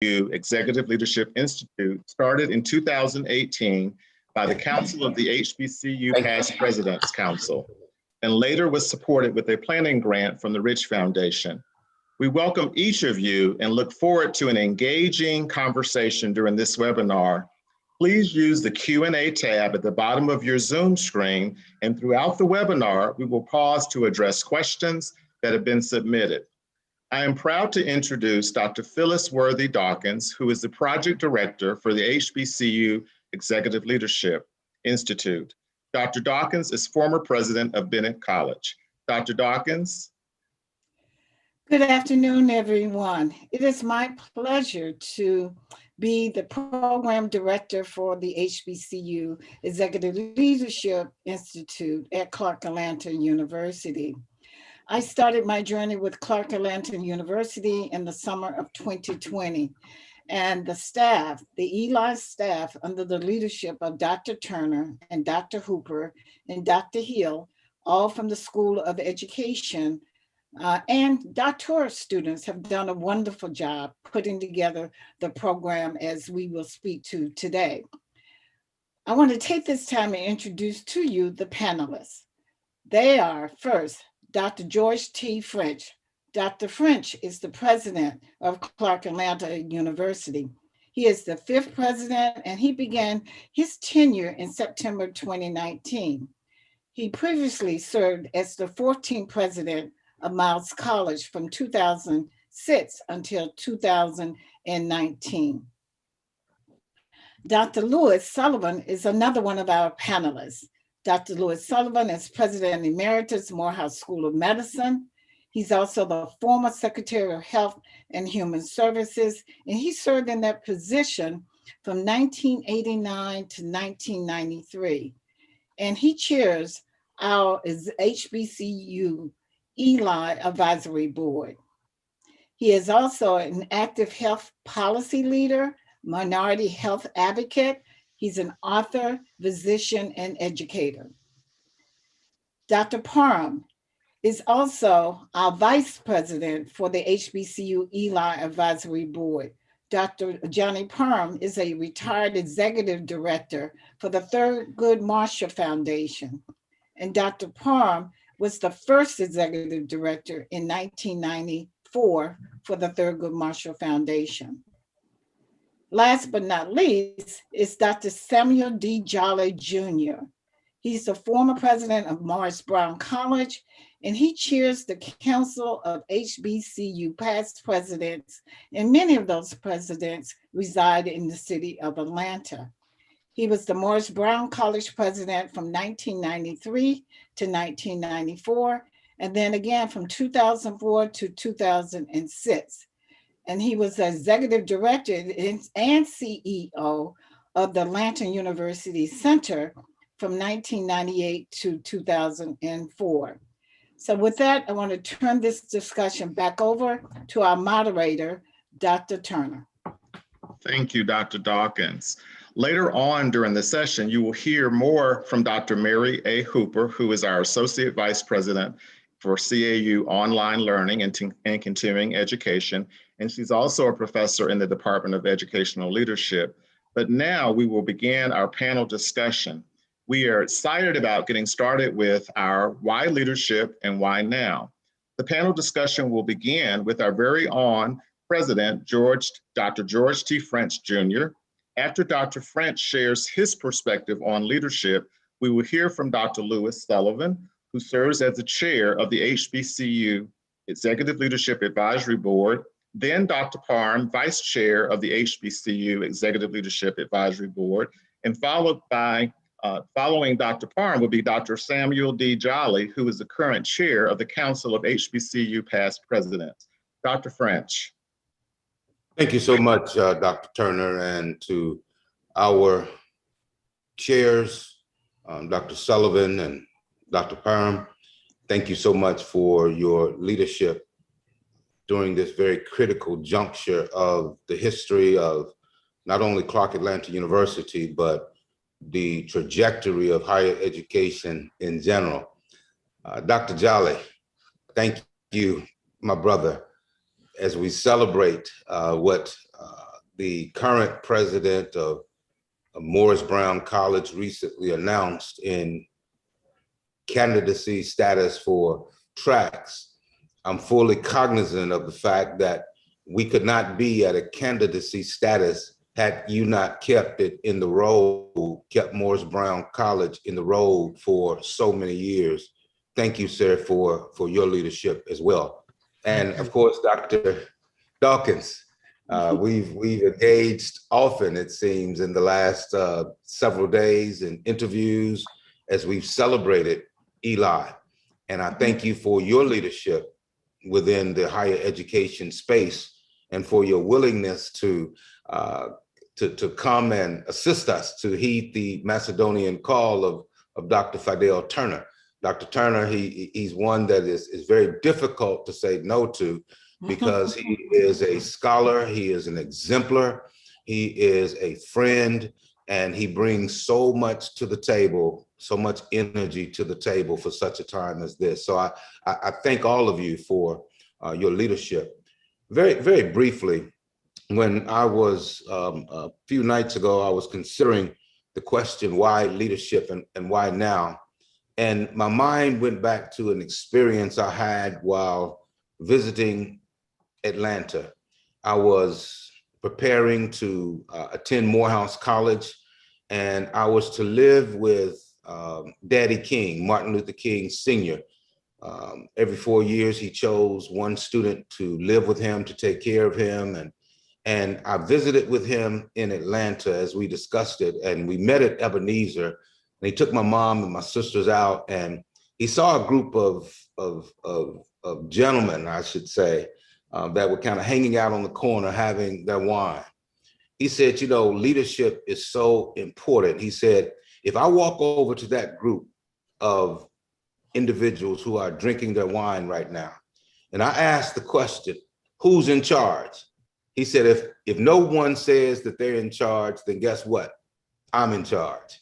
Executive Leadership Institute started in 2018 by the Council of the HBCU Past Presidents Council, and later was supported with a planning grant from the Rich Foundation. We welcome each of you and look forward to an engaging conversation during this webinar. Please use the Q&A tab at the bottom of your Zoom screen, and throughout the webinar, we will pause to address questions that have been submitted. I am proud to introduce Dr. Phyllis Worthy Dawkins, who is the Project Director for the HBCU Executive Leadership Institute. Dr. Dawkins is former president of Bennett College. Dr. Dawkins. Good afternoon, everyone. It is my pleasure to be the program director for the HBCU Executive Leadership Institute at Clark Atlanta University. I started my journey with Clark Atlanta University in the summer of 2020, and the staff, the ELI staff under the leadership of Dr. Turner and Dr. Hooper and Dr. Hill, all from the School of Education, and doctoral students have done a wonderful job putting together the program as we will speak to today. I want to take this time to introduce to you the panelists. They are, first, Dr. George T. French. Dr. French is the president of Clark Atlanta University. He is the 5th president, and he began his tenure in September 2019. He previously served as the 14th president of Miles College from 2006 until 2019. Dr. Lewis Sullivan is another one of our panelists. Dr. Lewis Sullivan is President Emeritus, Morehouse School of Medicine. He's also the former Secretary of Health and Human Services, and he served in that position from 1989 to 1993. And he chairs our HBCU ELI Advisory Board. He is also an active health policy leader, minority health advocate. He's an author, physician, and educator. Dr. Parham is also our vice president for the HBCU ELI Advisory Board. Dr. Johnny Parham is a retired executive director for the Thurgood Marshall Foundation. And Dr. Parham was the first executive director in 1994 for the Thurgood Marshall Foundation. Last but not least is Dr. Samuel D. Jolly Jr. He's the former president of Morris Brown College, and he chairs the Council of HBCU Past Presidents, and many of those presidents reside in the city of Atlanta. He was the Morris Brown College president from 1993 to 1994, and then again from 2004 to 2006. And he was the executive director and CEO of the Atlanta University Center from 1998 to 2004. So with that, I want to turn this discussion back over to our moderator, Dr. Turner. Thank you, Dr. Dawkins. Later on during the session, you will hear more from Dr. Mary A. Hooper, who is our Associate Vice President for CAU Online Learning and Continuing Education, and she's also a professor in the Department of Educational Leadership. But now we will begin our panel discussion. We are excited about getting started with our Why Leadership and Why Now? The panel discussion will begin with our very own President, Dr. George T. French Jr. After Dr. French shares his perspective on leadership, we will hear from Dr. Lewis Sullivan, who serves as the chair of the HBCU Executive Leadership Advisory Board, then Dr. Parham, vice chair of the HBCU Executive Leadership Advisory Board, and following Dr. Parham will be Dr. Samuel D. Jolly, who is the current chair of the Council of HBCU Past Presidents. Dr. French. Thank you so much, Dr. Turner, and to our chairs, Dr. Sullivan and Dr. Parham. Thank you so much for your leadership during this very critical juncture of the history of not only Clark Atlanta University, but the trajectory of higher education in general. Dr. Jolly, thank you, my brother, as we celebrate what the current president of Morris Brown College recently announced in candidacy status for tracks, I'm fully cognizant of the fact that we could not be at a candidacy status had you not kept it in the road, kept Morris Brown College in the road for so many years. Thank you, sir, for your leadership as well. And of course, Dr. Dawkins, we've engaged often, it seems, in the last several days in interviews as we've celebrated ELI. And I thank you for your leadership within the higher education space and for your willingness to come and assist us to heed the Macedonian call of Dr. Fidel Turner. Dr. Turner, he's one that is very difficult to say no to because he is a scholar, he is an exemplar, he is a friend, and he brings so much to the table, so much energy to the table for such a time as this. So I thank all of you for your leadership. Very, very briefly, when I was, a few nights ago, I was considering the question, why leadership and why now? And my mind went back to an experience I had while visiting Atlanta. I was preparing to attend Morehouse College, and I was to live with Daddy King, Martin Luther King Sr. Every 4 years, he chose one student to live with him, to take care of him. And I visited with him in Atlanta as we discussed it, and we met at Ebenezer. And he took my mom and my sisters out, and he saw a group of gentlemen, I should say, that were kind of hanging out on the corner having their wine. He said, you know, leadership is so important. He said, if I walk over to that group of individuals who are drinking their wine right now, and I ask the question, who's in charge? He said, if no one says that they're in charge, then guess what? I'm in charge.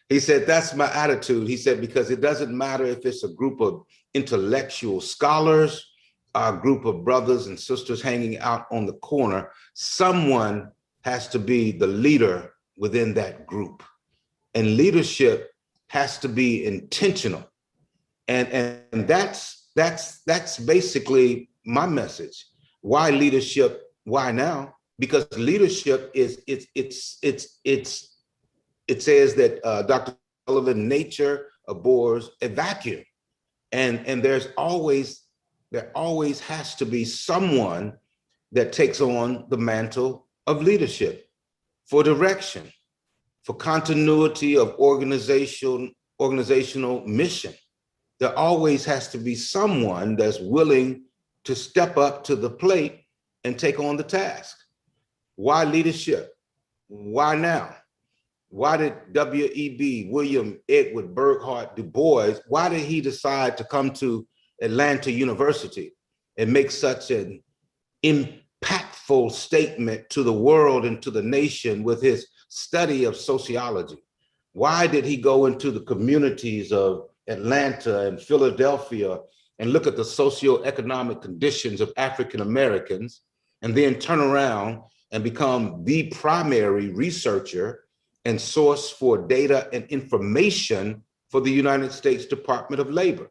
He said, that's my attitude. He said, because it doesn't matter if it's a group of intellectual scholars, a group of brothers and sisters hanging out on the corner, someone has to be the leader within that group. And leadership has to be intentional. And that's basically my message. Why leadership? Why now? Because leadership is it says that Dr. Sullivan, nature abhors a vacuum, and there always has to be someone that takes on the mantle of leadership for direction, for continuity of organizational mission. There always has to be someone that's willing to step up to the plate and take on the task. Why leadership? Why now? Why did W.E.B. William Edward Burghardt Du Bois, why did he decide to come to Atlanta University and make such an impactful statement to the world and to the nation with his study of sociology? Why did he go into the communities of Atlanta and Philadelphia and look at the socioeconomic conditions of African Americans and then turn around and become the primary researcher and source for data and information for the United States Department of Labor?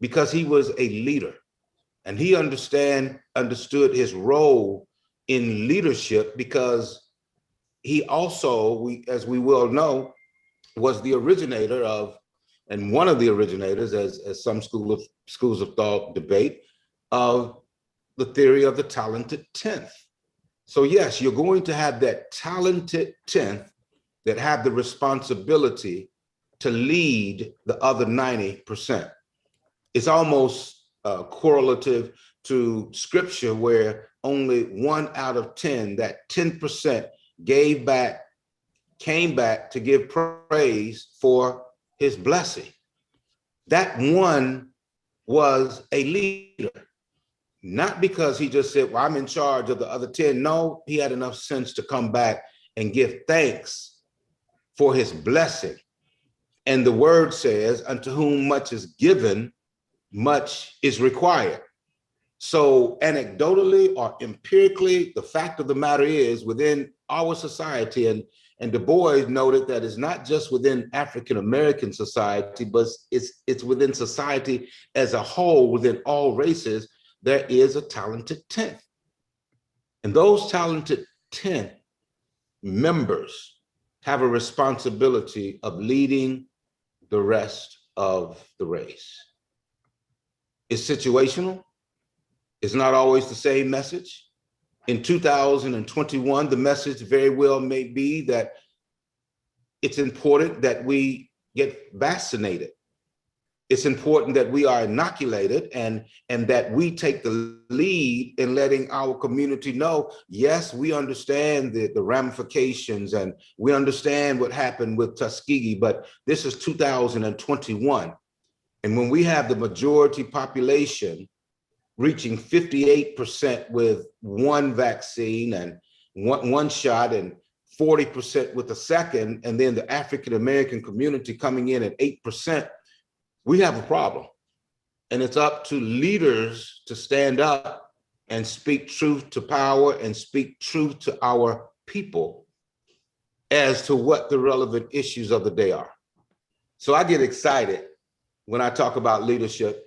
Because he was a leader and he understood his role in leadership, because he also, as we well know, was the originator of, and one of the originators, as some schools of thought debate, of the theory of the talented 10th. So yes, you're going to have that talented 10th that have the responsibility to lead the other 90%. It's almost correlative to scripture, where only 1 out of 10, that 10% came back to give praise for his blessing. That one was a leader, not because he just said, well, I'm in charge of the other 10. No, he had enough sense to come back and give thanks for his blessing. And the word says, unto whom much is given, much is required. So anecdotally or empirically, the fact of the matter is within our society, and Du Bois noted that it's not just within African-American society, but it's within society as a whole, within all races, there is a talented 10th. And those talented 10th members have a responsibility of leading the rest of the race. It's situational. It's not always the same message. In 2021, the message very well may be that it's important that we get vaccinated. It's important that we are inoculated and that we take the lead in letting our community know, yes, we understand the ramifications and we understand what happened with Tuskegee, but this is 2021. And when we have the majority population reaching 58% with one vaccine and one shot and 40% with the second, and then the African-American community coming in at 8%, we have a problem. And it's up to leaders to stand up and speak truth to power and speak truth to our people as to what the relevant issues of the day are. So I get excited when I talk about leadership,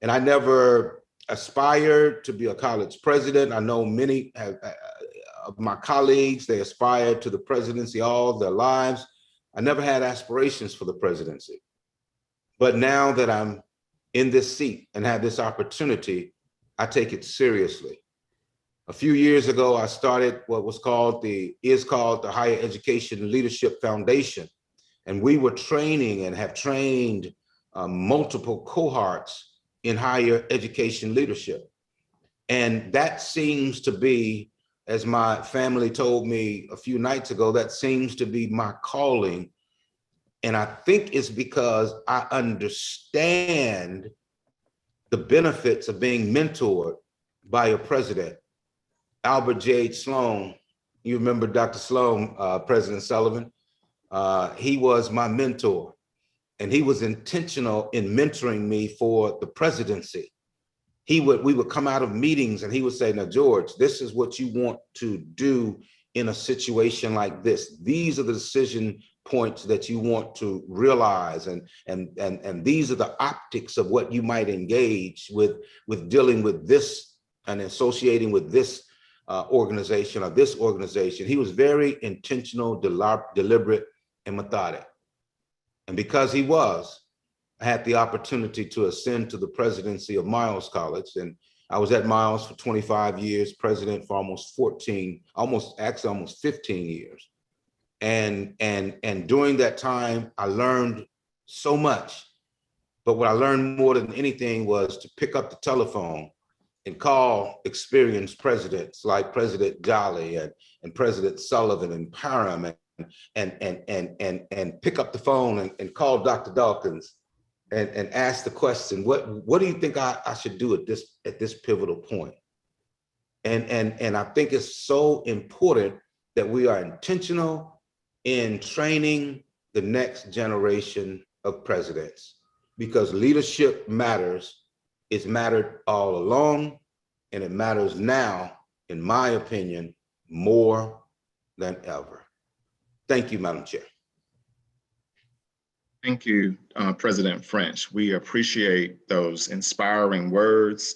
and I never aspired to be a college president. I know many of my colleagues, they aspired to the presidency all their lives. I never had aspirations for the presidency. But now that I'm in this seat and have this opportunity, I take it seriously. A few years ago, I started what is called the Higher Education Leadership Foundation. And we were training and have trained multiple cohorts in higher education leadership. And that seems to be, as my family told me a few nights ago, that seems to be my calling. And I think it's because I understand the benefits of being mentored by a president. Albert J. Sloan, you remember Dr. Sloan, President Sullivan? He was my mentor. And he was intentional in mentoring me for the presidency. We would come out of meetings and he would say, now, George, this is what you want to do in a situation like this. These are the decision points that you want to realize. And these are the optics of what you might engage with dealing with this and associating with this organization or this organization. He was very intentional, deliberate, and methodic. And because he was, I had the opportunity to ascend to the presidency of Miles College. And I was at Miles for 25 years, president for almost 15 years. And during that time, I learned so much. But what I learned more than anything was to pick up the telephone and call experienced presidents like President Jolly and President Sullivan and Parham and pick up the phone and call Dr. Dawkins and ask the question, what do you think I should do at this pivotal point? And I think it's so important that we are intentional in training the next generation of presidents, because leadership matters. It's mattered all along, and it matters now, in my opinion, more than ever. Thank you, Madam Chair. Thank you, President French. We appreciate those inspiring words,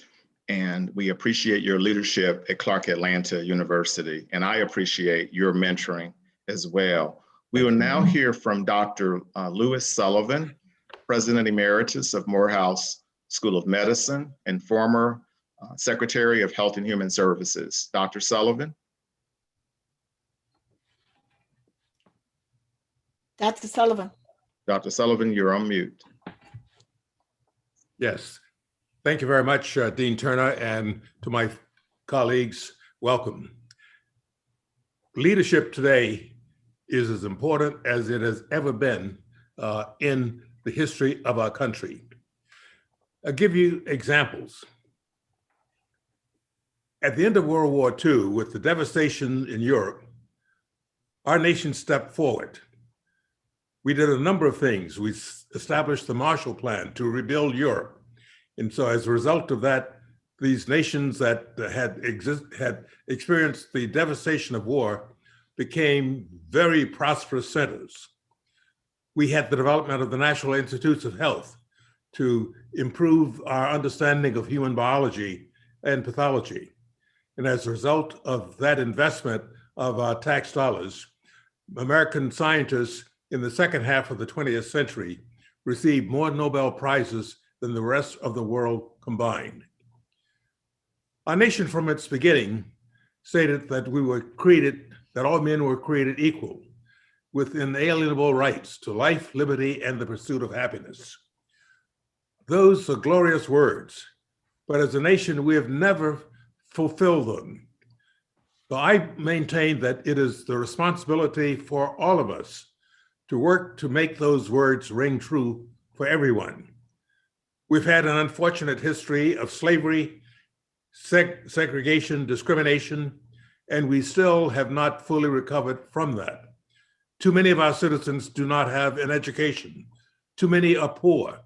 and we appreciate your leadership at Clark Atlanta University, and I appreciate your mentoring as well. We will now hear from Dr. Louis Sullivan, President Emeritus of Morehouse School of Medicine and former Secretary of Health and Human Services. Dr. Sullivan. Dr. Sullivan. Dr. Sullivan, you're on mute. Yes, thank you very much, Dean Turner, and to my colleagues, welcome. Leadership today is as important as it has ever been in the history of our country. I'll give you examples. At the end of World War II, with the devastation in Europe, our nation stepped forward. We did a number of things. We established the Marshall Plan to rebuild Europe. And so as a result of that, these nations that had experienced the devastation of war became very prosperous centers. We had the development of the National Institutes of Health to improve our understanding of human biology and pathology. And as a result of that investment of our tax dollars, American scientists in the second half of the 20th century received more Nobel Prizes than the rest of the world combined. Our nation from its beginning stated that that all men were created equal with inalienable rights to life, liberty, and the pursuit of happiness. Those are glorious words, but as a nation, we have never fulfilled them. So I maintain that it is the responsibility for all of us to work to make those words ring true for everyone. We've had an unfortunate history of slavery, segregation, discrimination, and we still have not fully recovered from that. Too many of our citizens do not have an education. Too many are poor.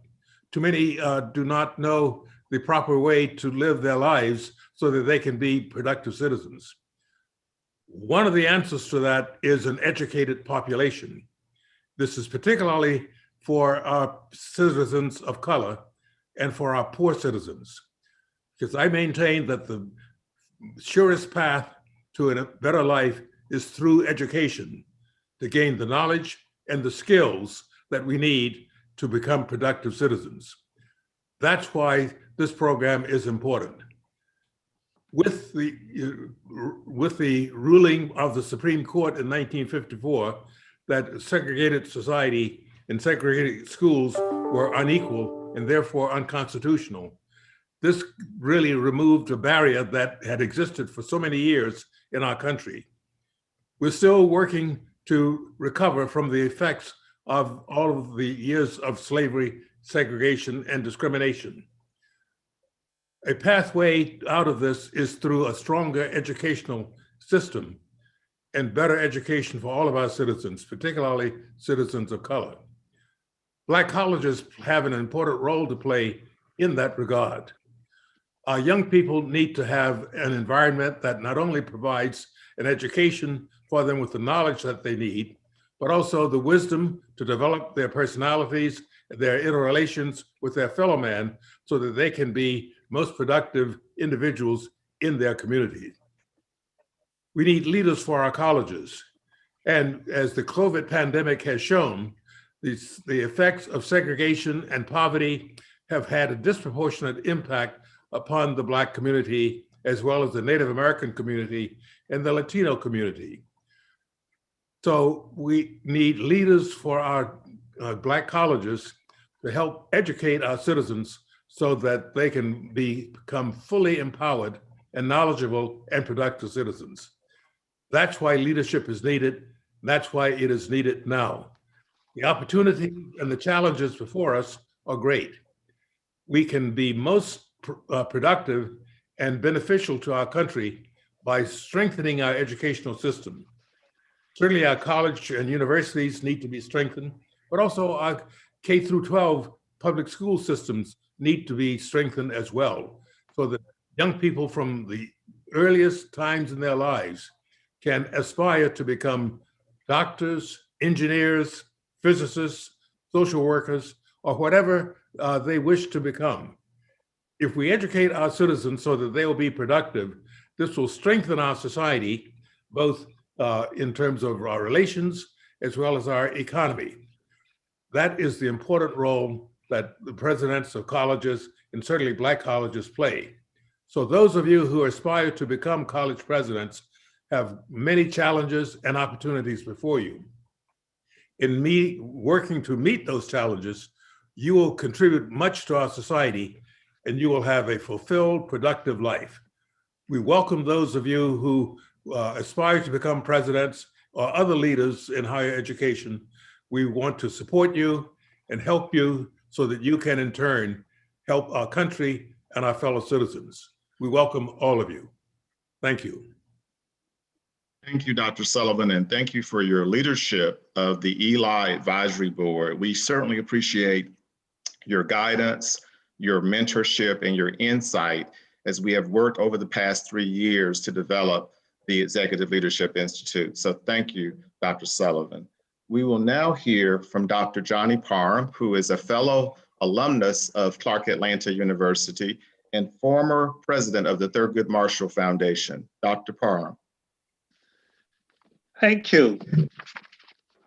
Too many do not know the proper way to live their lives so that they can be productive citizens. One of the answers to that is an educated population. This is particularly for our citizens of color and for our poor citizens, because I maintain that the surest path to a better life is through education, to gain the knowledge and the skills that we need to become productive citizens. That's why this program is important. With the ruling of the Supreme Court in 1954 that segregated society and segregated schools were unequal and therefore unconstitutional, this really removed a barrier that had existed for so many years in our country. We're still working to recover from the effects of all of the years of slavery, segregation, and discrimination. A pathway out of this is through a stronger educational system and better education for all of our citizens, particularly citizens of color. Black colleges have an important role to play in that regard. Our young people need to have an environment that not only provides an education for them with the knowledge that they need, but also the wisdom to develop their personalities, their interrelations with their fellow man, so that they can be most productive individuals in their community. We need leaders for our colleges. And as the COVID pandemic has shown, the effects of segregation and poverty have had a disproportionate impact upon the Black community, as well as the Native American community and the Latino community. So we need leaders for our Black colleges to help educate our citizens so that they can become fully empowered and knowledgeable and productive citizens. That's why leadership is needed. That's why it is needed now. The opportunity and the challenges before us are great. We can be most productive and beneficial to our country by strengthening our educational system. Certainly our college and universities need to be strengthened, but also our K through 12 public school systems need to be strengthened as well, so that young people from the earliest times in their lives can aspire to become doctors, engineers, physicists, social workers, or whatever they wish to become. If we educate our citizens so that they will be productive, this will strengthen our society, both in terms of our relations as well as our economy. That is the important role that the presidents of colleges and certainly Black colleges play. So those of you who aspire to become college presidents have many challenges and opportunities before you. In me working to meet those challenges, you will contribute much to our society and you will have a fulfilled, productive life. We welcome those of you who aspire to become presidents or other leaders in higher education. We want to support you and help you so that you can in turn help our country and our fellow citizens. We welcome all of you. Thank you. Thank you, Dr. Sullivan, and thank you for your leadership of the ELI Advisory Board. We certainly appreciate your guidance, your mentorship, and your insight as we have worked over the past 3 years to develop the Executive Leadership Institute. So thank you, Dr. Sullivan. We will now hear from Dr. Johnny Parham, who is a fellow alumnus of Clark Atlanta University and former president of the Thurgood Marshall Foundation. Dr. Parham. Thank you.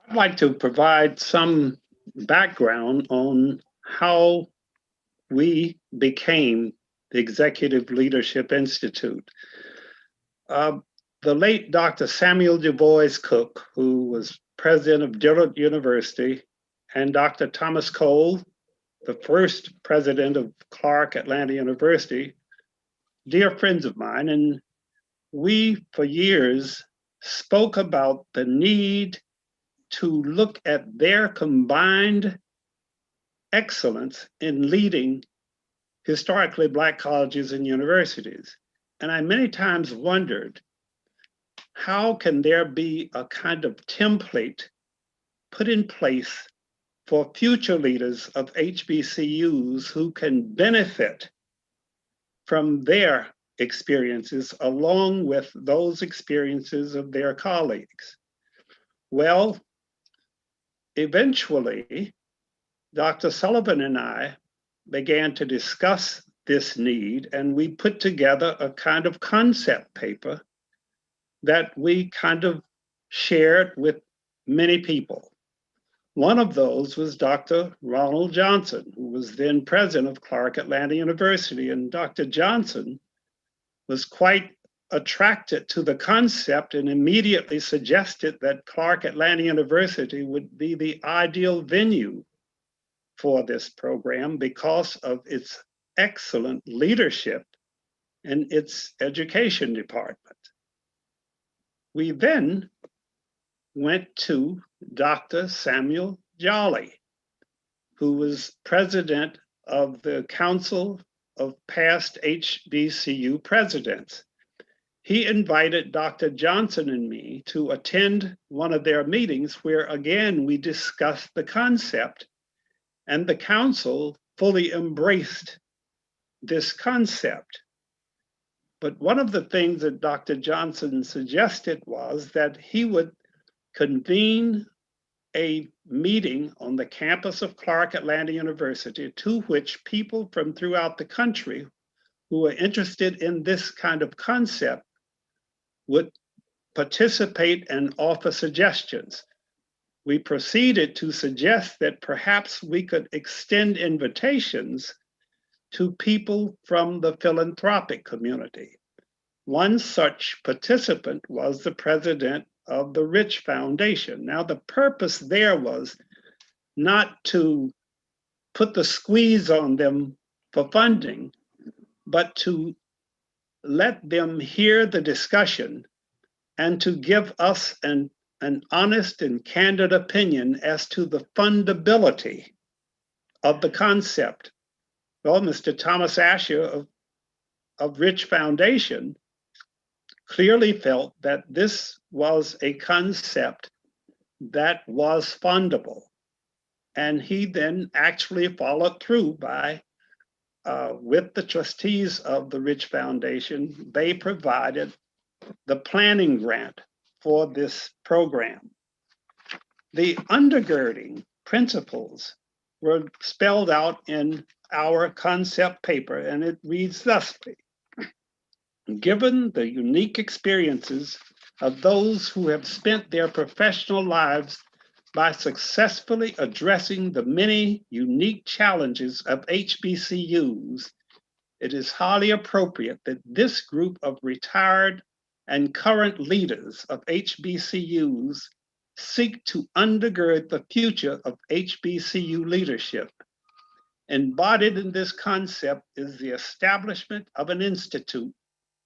I'd like to provide some background on how we became the Executive Leadership Institute. The late Dr. Samuel Du Bois Cook, who was president of Dillard University, and Dr. Thomas Cole, the first president of Clark Atlanta University, dear friends of mine, and we for years spoke about the need to look at their combined excellence in leading historically Black colleges and universities. And I many times wondered, how can there be a kind of template put in place for future leaders of HBCUs who can benefit from their experiences along with those experiences of their colleagues? Well, eventually, Dr. Sullivan and I began to discuss this need, and we put together a kind of concept paper that we kind of shared with many people. One of those was Dr. Ronald Johnson, who was then president of Clark Atlanta University. And Dr. Johnson was quite attracted to the concept and immediately suggested that Clark Atlanta University would be the ideal venue for this program because of its excellent leadership and its education department. We then went to Dr. Samuel Jolly, who was president of the Council of Past HBCU Presidents. He invited Dr. Johnson and me to attend one of their meetings where, again, we discussed the concept, and the council fully embraced this concept. But one of the things that Dr. Johnson suggested was that he would convene a meeting on the campus of Clark Atlanta University to which people from throughout the country who are interested in this kind of concept would participate and offer suggestions. We proceeded to suggest that perhaps we could extend invitations to people from the philanthropic community. One such participant was the president of the Rich Foundation. Now, the purpose there was not to put the squeeze on them for funding, but to let them hear the discussion and to give us an honest and candid opinion as to the fundability of the concept. Well, Mr. Thomas Asher of Rich Foundation clearly felt that this was a concept that was fundable. And he then actually followed through by, with the trustees of the Rich Foundation, they provided the planning grant for this program. The undergirding principles were spelled out in our concept paper, and it reads thusly: given the unique experiences of those who have spent their professional lives by successfully addressing the many unique challenges of HBCUs, it is highly appropriate that this group of retired and current leaders of HBCUs seek to undergird the future of HBCU leadership. Embodied in this concept is the establishment of an institute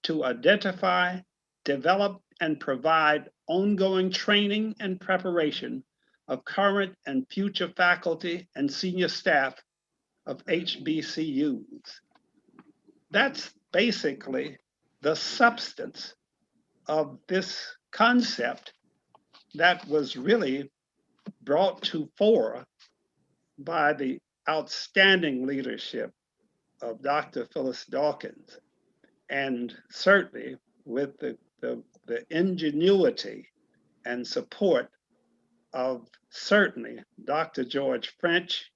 to identify, develop, and provide ongoing training and preparation of current and future faculty and senior staff of HBCUs. That's basically the substance of this concept that was really brought to fore by the outstanding leadership of Dr. Phyllis Dawkins. and certainly with the ingenuity and support of certainly Dr. George French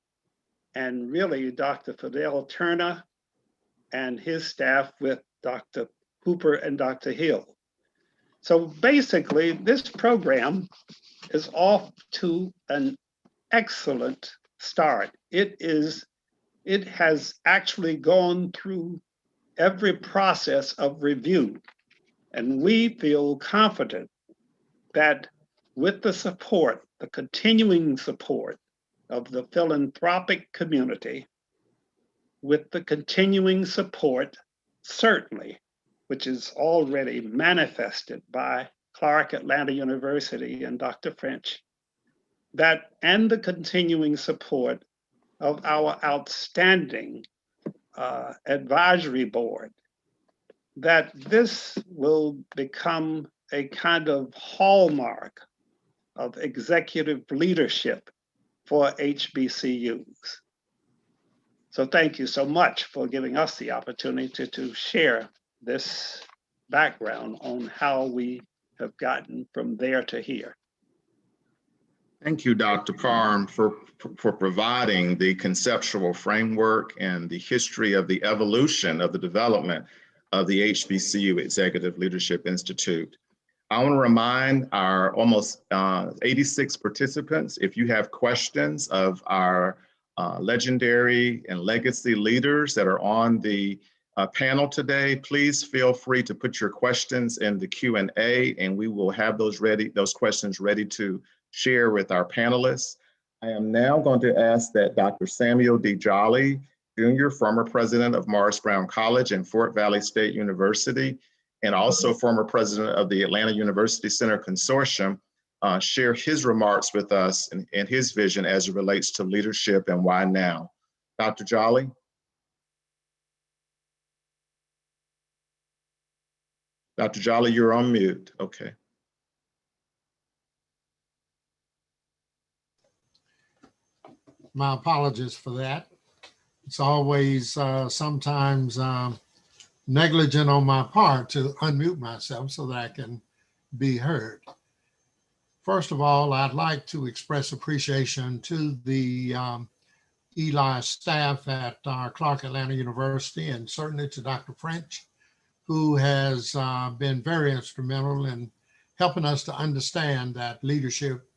and really Dr. Fidel Turner and his staff with Dr. Hooper and Dr. Hill. So basically, this program is off to an excellent start. It has actually gone through every process of review, and we feel confident that with the support, the continuing support of the philanthropic community, with the continuing support, certainly, which is already manifested by Clark Atlanta University and Dr. French, that and the continuing support of our outstanding advisory board, that this will become a kind of hallmark of executive leadership for HBCUs. So thank you so much for giving us the opportunity to share this background on how we have gotten from there to here. Thank you, Dr. Parham, for providing the conceptual framework and the history of the evolution of the development of the HBCU Executive Leadership Institute. I want to remind our almost 86 participants, if you have questions of our legendary and legacy leaders that are on the panel today, please feel free to put your questions in the Q&A, and we will have those questions ready to share with our panelists. I am now going to ask that Dr. Samuel D. Jolly, Jr., former president of Morris Brown College and Fort Valley State University, and also former president of the Atlanta University Center Consortium, share his remarks with us and his vision as it relates to leadership and why now. Dr. Jolly? Dr. Jolly, you're on mute. Okay. My apologies for that. It's always sometimes negligent on my part to unmute myself so that I can be heard. First of all, I'd like to express appreciation to the ELI staff at Clark Atlanta University, and certainly to Dr. French, who has been very instrumental in helping us to understand that leadership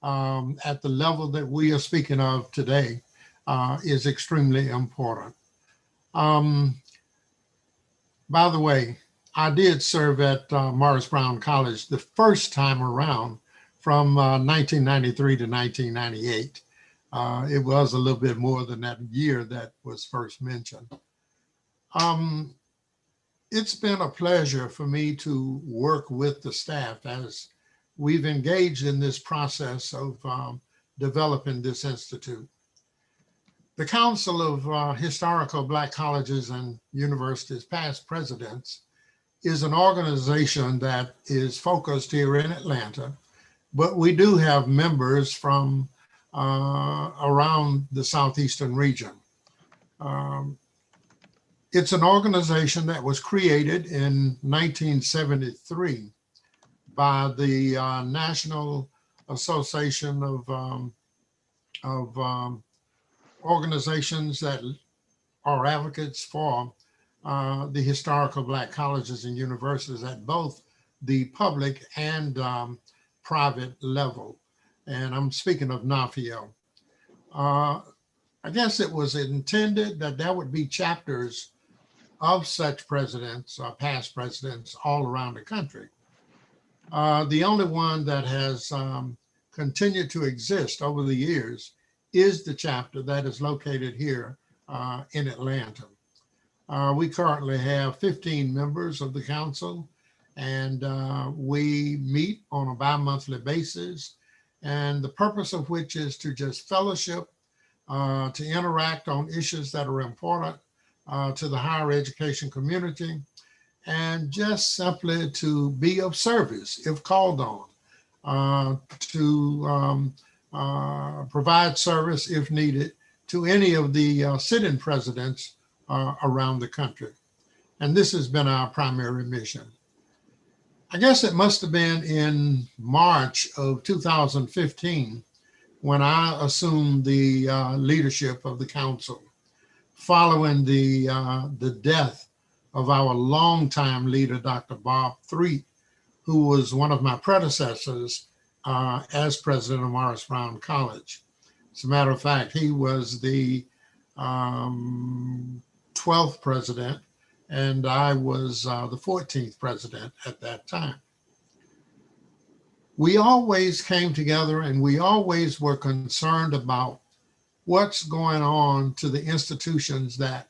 at the level that we are speaking of today is extremely important. By the way, I did serve at Morris Brown College the first time around from 1993 to 1998. It was a little bit more than that year that was first mentioned. It's been a pleasure for me to work with the staff as we've engaged in this process of developing this institute. The Council of Historical Black Colleges and Universities, past presidents, is an organization that is focused here in Atlanta, but we do have members from around the Southeastern region. It's an organization that was created in 1973 by the National Association of organizations that are advocates for the historical Black colleges and universities at both the public and private level. And I'm speaking of NAFIO. I guess it was intended that there would be chapters of such presidents or past presidents all around the country. The only one that has continued to exist over the years is the chapter that is located here in Atlanta. We currently have 15 members of the council, and we meet on a bi-monthly basis, and the purpose of which is to just fellowship, to interact on issues that are important to the higher education community, and just simply to be of service if called on, to provide service if needed to any of the sitting presidents around the country. And this has been our primary mission. I guess it must have been in March of 2015 when I assumed the leadership of the council, following the death of our longtime leader, Dr. Bob Threet, who was one of my predecessors as president of Morris Brown College. As a matter of fact, he was the 12th president, and I was the 14th president at that time. We always came together and we always were concerned about what's going on to the institutions that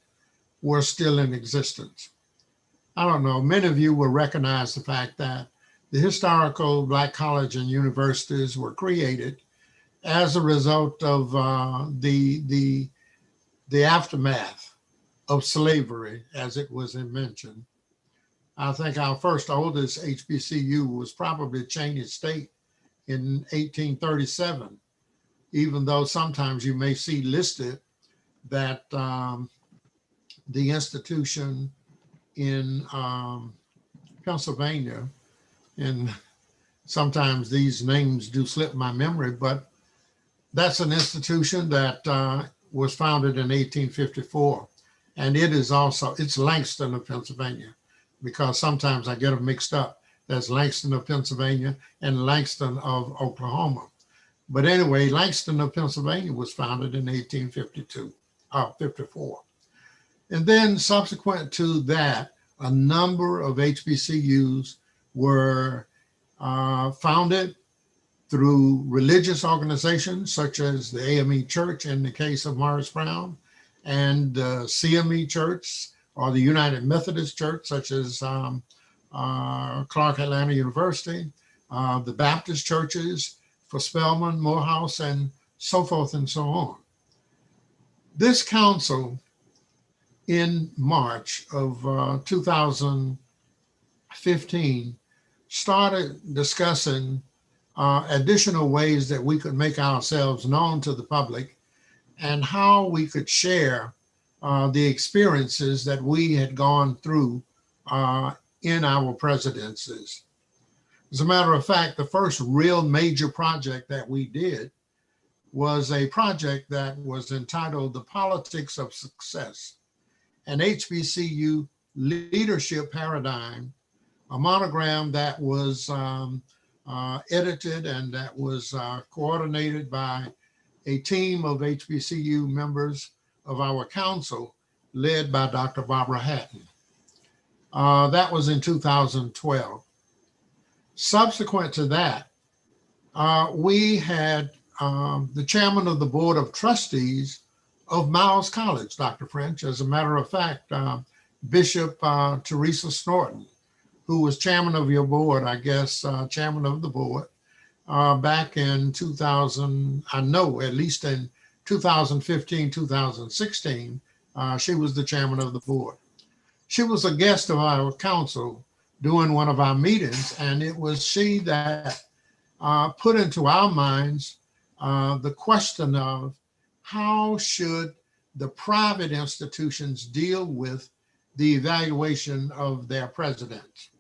were still in existence. I don't know, many of you will recognize the fact that the historical Black colleges and universities were created as a result of the aftermath of slavery, as it was mentioned. I think our first oldest HBCU was probably Cheney State in 1837, even though sometimes you may see listed that the institution in Pennsylvania, and sometimes these names do slip my memory, but that's an institution that was founded in 1854. And it is also, it's Langston of Pennsylvania, because sometimes I get them mixed up. There's Langston of Pennsylvania and Langston of Oklahoma. But anyway, Langston of Pennsylvania was founded in 1854. And then subsequent to that, a number of HBCUs were founded through religious organizations such as the AME Church in the case of Morris Brown, and CME Church or the United Methodist Church such as Clark Atlanta University, the Baptist churches for Spelman, Morehouse, and so forth and so on. This council in March of 2015 started discussing additional ways that we could make ourselves known to the public and how we could share the experiences that we had gone through in our presidencies. As a matter of fact, the first real major project that we did was a project that was entitled The Politics of Success, an HBCU leadership paradigm, a monogram that was edited and that was coordinated by a team of HBCU members of our council led by Dr. Barbara Hatton. That was in 2012. Subsequent to that, we had the chairman of the board of trustees of Miles College, Dr. French. As a matter of fact, Bishop Teresa Snorton, who was chairman of your board, I guess, chairman of the board, back in 2000, I know at least in 2015, 2016, she was the chairman of the board. She was a guest of our council during one of our meetings, and it was she that put into our minds the question of how should the private institutions deal with the evaluation of their presidents.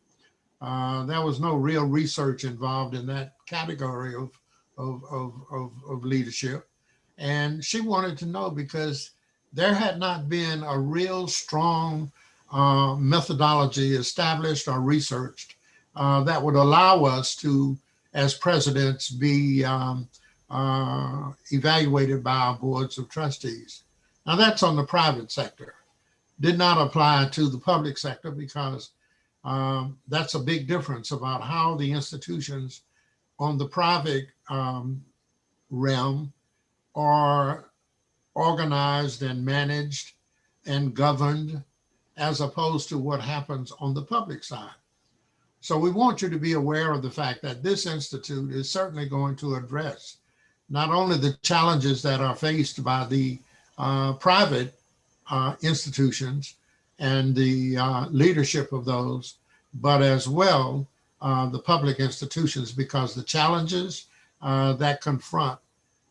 There was no real research involved in that category of leadership. And she wanted to know because there had not been a real strong methodology established or researched that would allow us to, as presidents, be evaluated by our boards of trustees. Now that's on the private sector. Did not apply to the public sector because that's a big difference about how the institutions on the private realm are organized and managed and governed as opposed to what happens on the public side. So we want you to be aware of the fact that this institute is certainly going to address not only the challenges that are faced by the private institutions and the leadership of those, but as well the public institutions, because the challenges that confront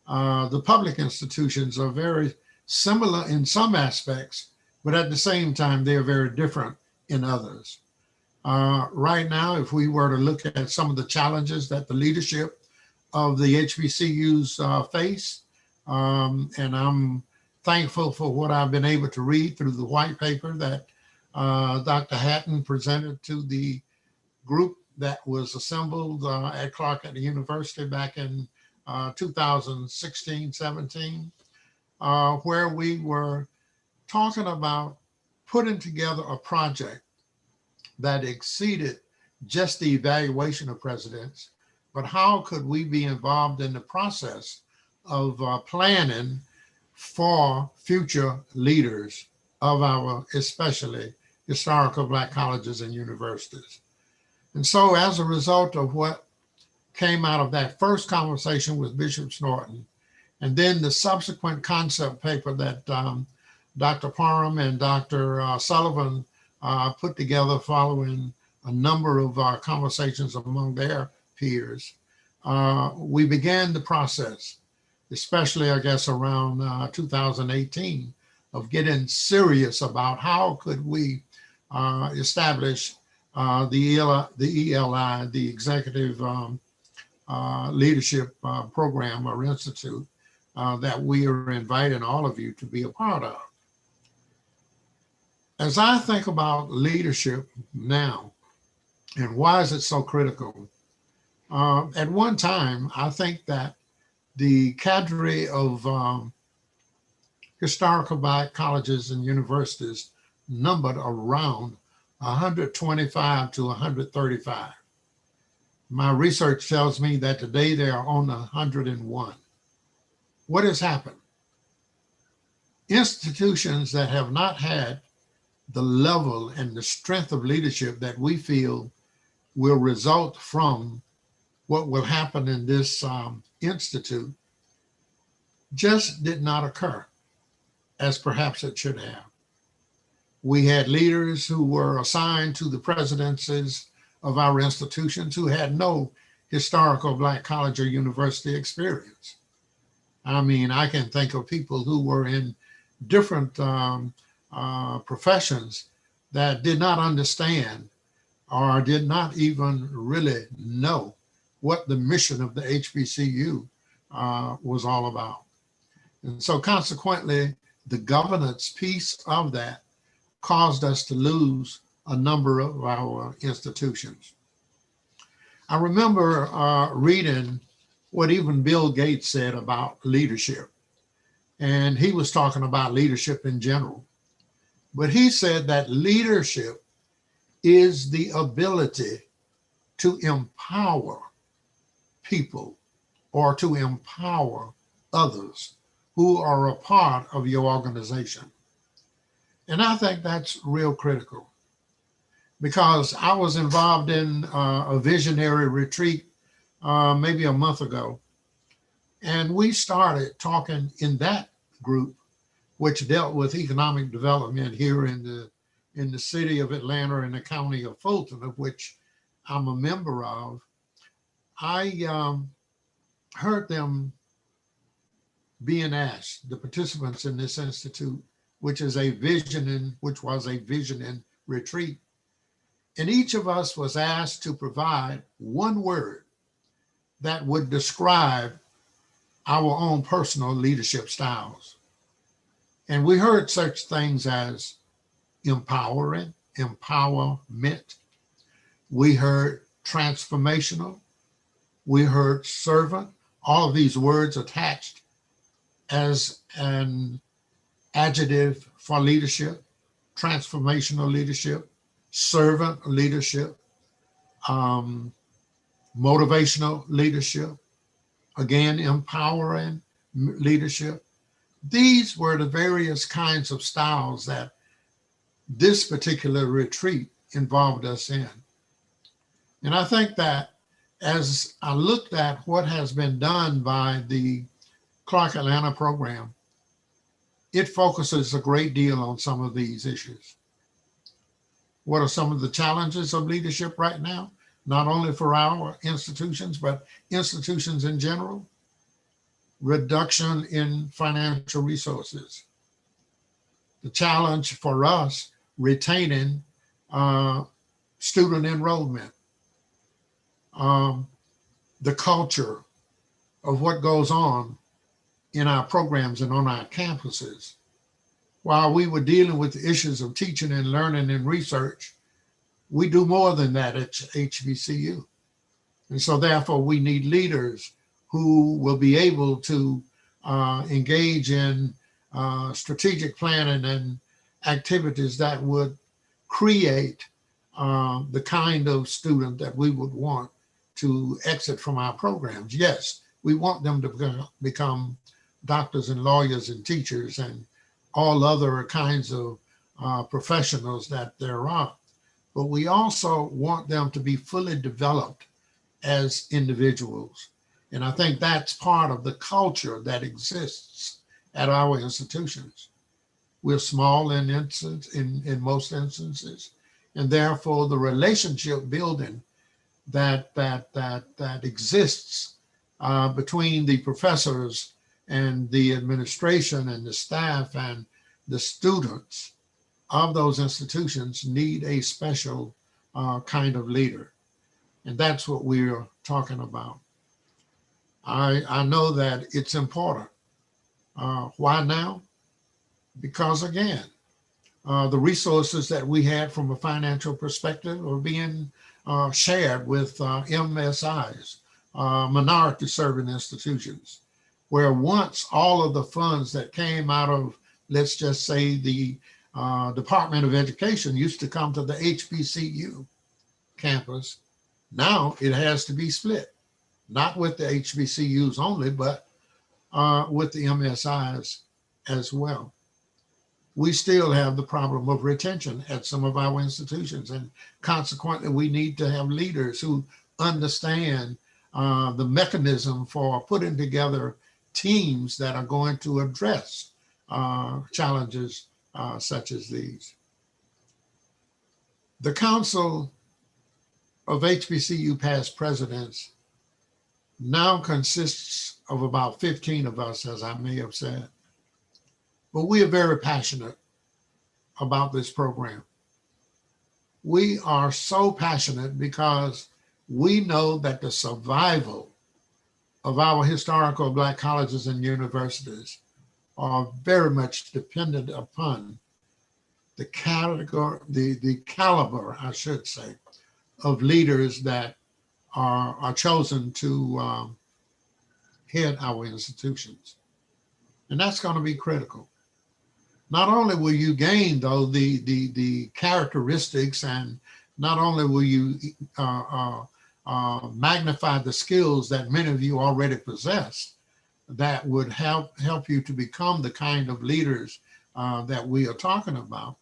the public institutions are very similar in some aspects, but at the same time, they're very different in others. Right now, if we were to look at some of the challenges that the leadership of the HBCUs face, and I'm thankful for what I've been able to read through the white paper that Dr. Hatton presented to the group that was assembled at Clark at the University back in 2016-17, where we were talking about putting together a project that exceeded just the evaluation of presidents, but how could we be involved in the process of planning for future leaders of our, especially historical Black colleges and universities. And so as a result of what came out of that first conversation with Bishop Snorton, and then the subsequent concept paper that Dr. Parham and Dr. Sullivan put together following a number of conversations among their peers, we began the process, especially I guess around 2018, of getting serious about how could we establish the ELI, the Executive Leadership Program or Institute that we are inviting all of you to be a part of. As I think about leadership now, and why is it so critical? At one time, I think that the cadre of historical Black colleges and universities numbered around 125 to 135. My research tells me that today they are on 101. What has happened? Institutions that have not had the level and the strength of leadership that we feel will result from what will happen in this institute just did not occur as perhaps it should have. We had leaders who were assigned to the presidencies of our institutions who had no historical Black college or university experience. I mean, I can think of people who were in different professions that did not understand or did not even really know what the mission of the HBCU was all about. And so consequently, the governance piece of that caused us to lose a number of our institutions. I remember reading what even Bill Gates said about leadership. And he was talking about leadership in general. But he said that leadership is the ability to empower people or to empower others who are a part of your organization. And I think that's real critical, because I was involved in a visionary retreat maybe a month ago. And we started talking in that group, which dealt with economic development here in the city of Atlanta and the county of Fulton, of which I'm a member of. I heard them being asked, the participants in this institute, which was a visioning retreat. And each of us was asked to provide one word that would describe our own personal leadership styles. And we heard such things as empowering, empowerment. We heard transformational. We heard servant. All of these words attached as an adjective for leadership, transformational leadership, servant leadership, motivational leadership, again, empowering leadership. These were the various kinds of styles that this particular retreat involved us in. And I think that as I looked at what has been done by the Clark Atlanta program, it focuses a great deal on some of these issues. What are some of the challenges of leadership right now? Not only for our institutions, but institutions in general. Reduction in financial resources. The challenge for us retaining student enrollment, the culture of what goes on in our programs and on our campuses. While we were dealing with the issues of teaching and learning and research, we do more than that at HBCU. And so therefore we need leaders who will be able to engage in strategic planning and activities that would create the kind of student that we would want to exit from our programs. Yes, we want them to become doctors and lawyers and teachers and all other kinds of professionals that there are. But we also want them to be fully developed as individuals. And I think that's part of the culture that exists at our institutions. We're small in most instances, and therefore the relationship building that exists between the professors and the administration and the staff and the students of those institutions need a special kind of leader. And that's what we're talking about. I know that it's important. Why now? Because again, the resources that we had from a financial perspective are being shared with MSIs, minority serving institutions, where once all of the funds that came out of, let's just say, the Department of Education used to come to the HBCU campus. Now it has to be split, not with the HBCUs only, but with the MSIs as well. We still have the problem of retention at some of our institutions, and consequently we need to have leaders who understand the mechanism for putting together teams that are going to address challenges such as these. The Council of HBCU past presidents now consists of about 15 of us, as I may have said. But we are very passionate about this program. We are so passionate because we know that the survival of our historical Black colleges and universities are very much dependent upon the caliber, I should say, of leaders that are chosen to head our institutions. And that's going to be critical. Not only will you gain, though, the characteristics, and not only will you magnify the skills that many of you already possess that would help you to become the kind of leaders that we are talking about.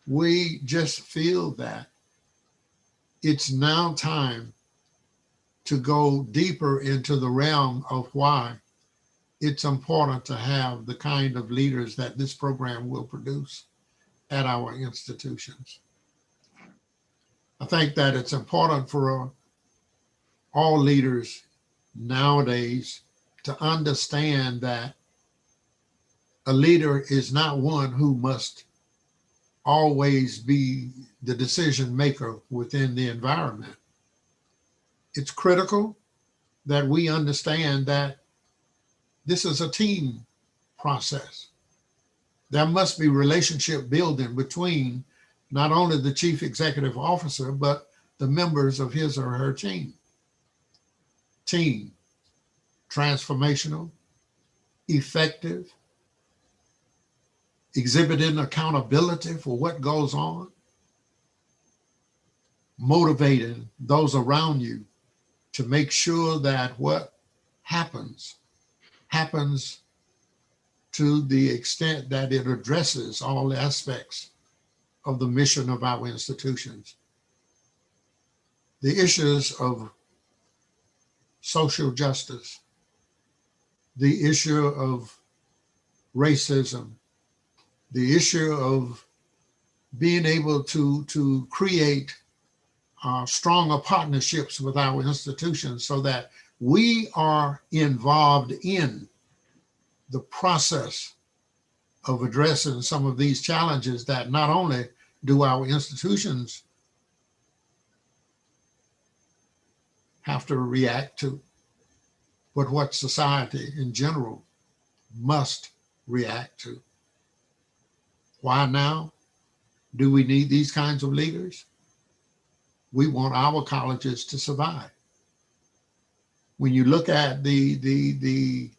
We just feel that it's now time to go deeper into the realm of why it's important to have the kind of leaders that this program will produce at our institutions. I think that it's important for all leaders nowadays to understand that a leader is not one who must always be the decision maker within the environment. It's critical that we understand that this is a team process. There must be relationship building between not only the chief executive officer, but the members of his or her team. Team, transformational, effective, exhibiting accountability for what goes on, motivating those around you to make sure that what happens to the extent that it addresses all aspects of the mission of our institutions. The issues of social justice, the issue of racism, the issue of being able to create stronger partnerships with our institutions so that we are involved in the process of addressing some of these challenges that not only do our institutions have to react to, but what society in general must react to. Why now do we need these kinds of leaders? We want our colleges to survive. When you look at the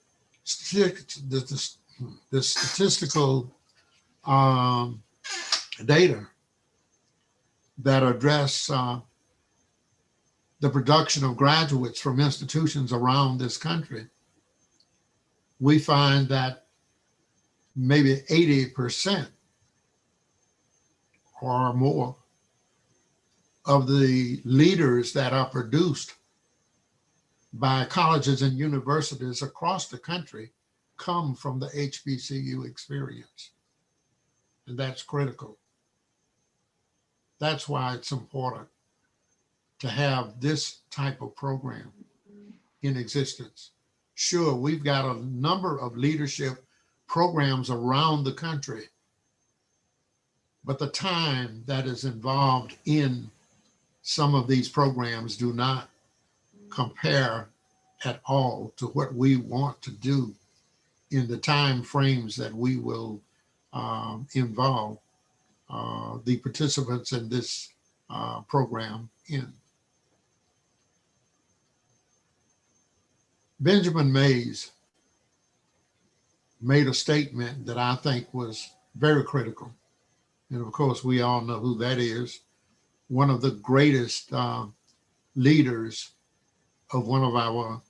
statistical data that address the production of graduates from institutions around this country, we find that maybe 80% or more of the leaders that are produced by colleges and universities across the country come from the HBCU experience. And that's critical. That's why it's important to have this type of program in existence. Sure, we've got a number of leadership programs around the country, but the time that is involved in some of these programs do not compare at all to what we want to do in the time frames that we will involve the participants in this program in. Benjamin Mays made a statement that I think was very critical. And of course, we all know who that is. One of the greatest leaders of one of our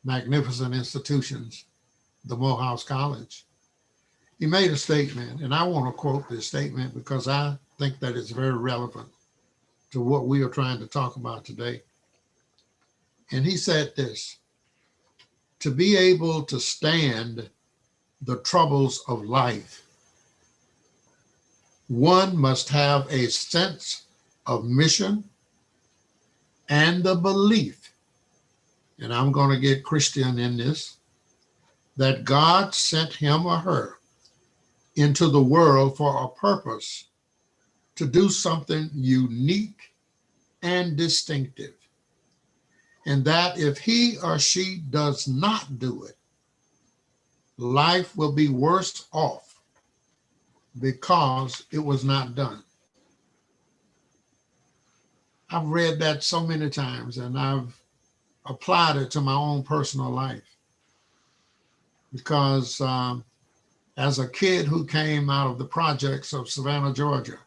magnificent institutions, the Morehouse College. He made a statement, and I want to quote this statement because I think that it's very relevant to what we are trying to talk about today. And he said this: to be able to stand the troubles of life, one must have a sense of mission and the belief, and I'm going to get Christian in this, that God sent him or her into the world for a purpose to do something unique and distinctive. And that if he or she does not do it, life will be worse off because it was not done. I've read that so many times and I've applied it to my own personal life because as a kid who came out of the projects of Savannah, Georgia,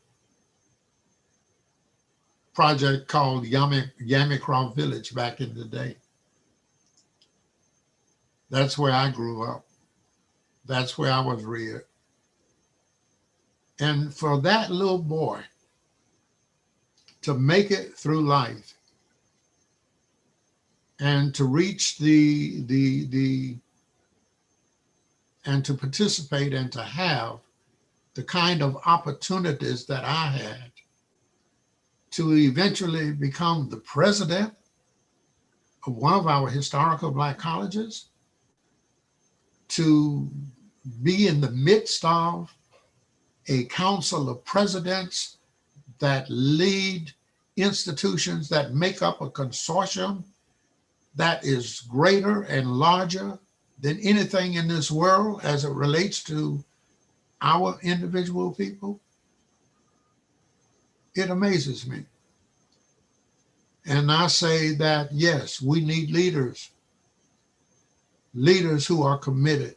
project called Yamicraw Village back in the day. That's where I grew up. That's where I was reared. And for that little boy to make it through life and to reach and to participate and to have the kind of opportunities that I had to eventually become the president of one of our historical Black colleges, to be in the midst of a council of presidents that lead institutions that make up a consortium that is greater and larger than anything in this world as it relates to our individual people. It amazes me. And I say that, yes, we need leaders who are committed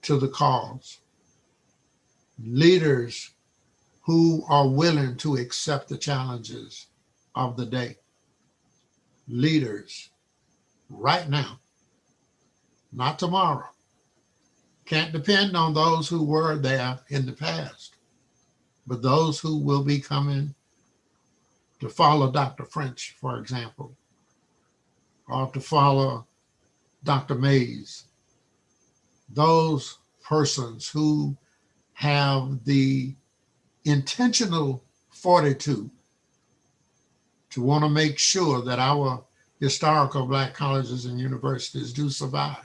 to the cause, leaders who are willing to accept the challenges of the day, leaders right now, not tomorrow. Can't depend on those who were there in the past, but those who will be coming to follow Dr. French, for example, or to follow Dr. Mays, those persons who have the intentional fortitude to want to make sure that our historical Black colleges and universities do survive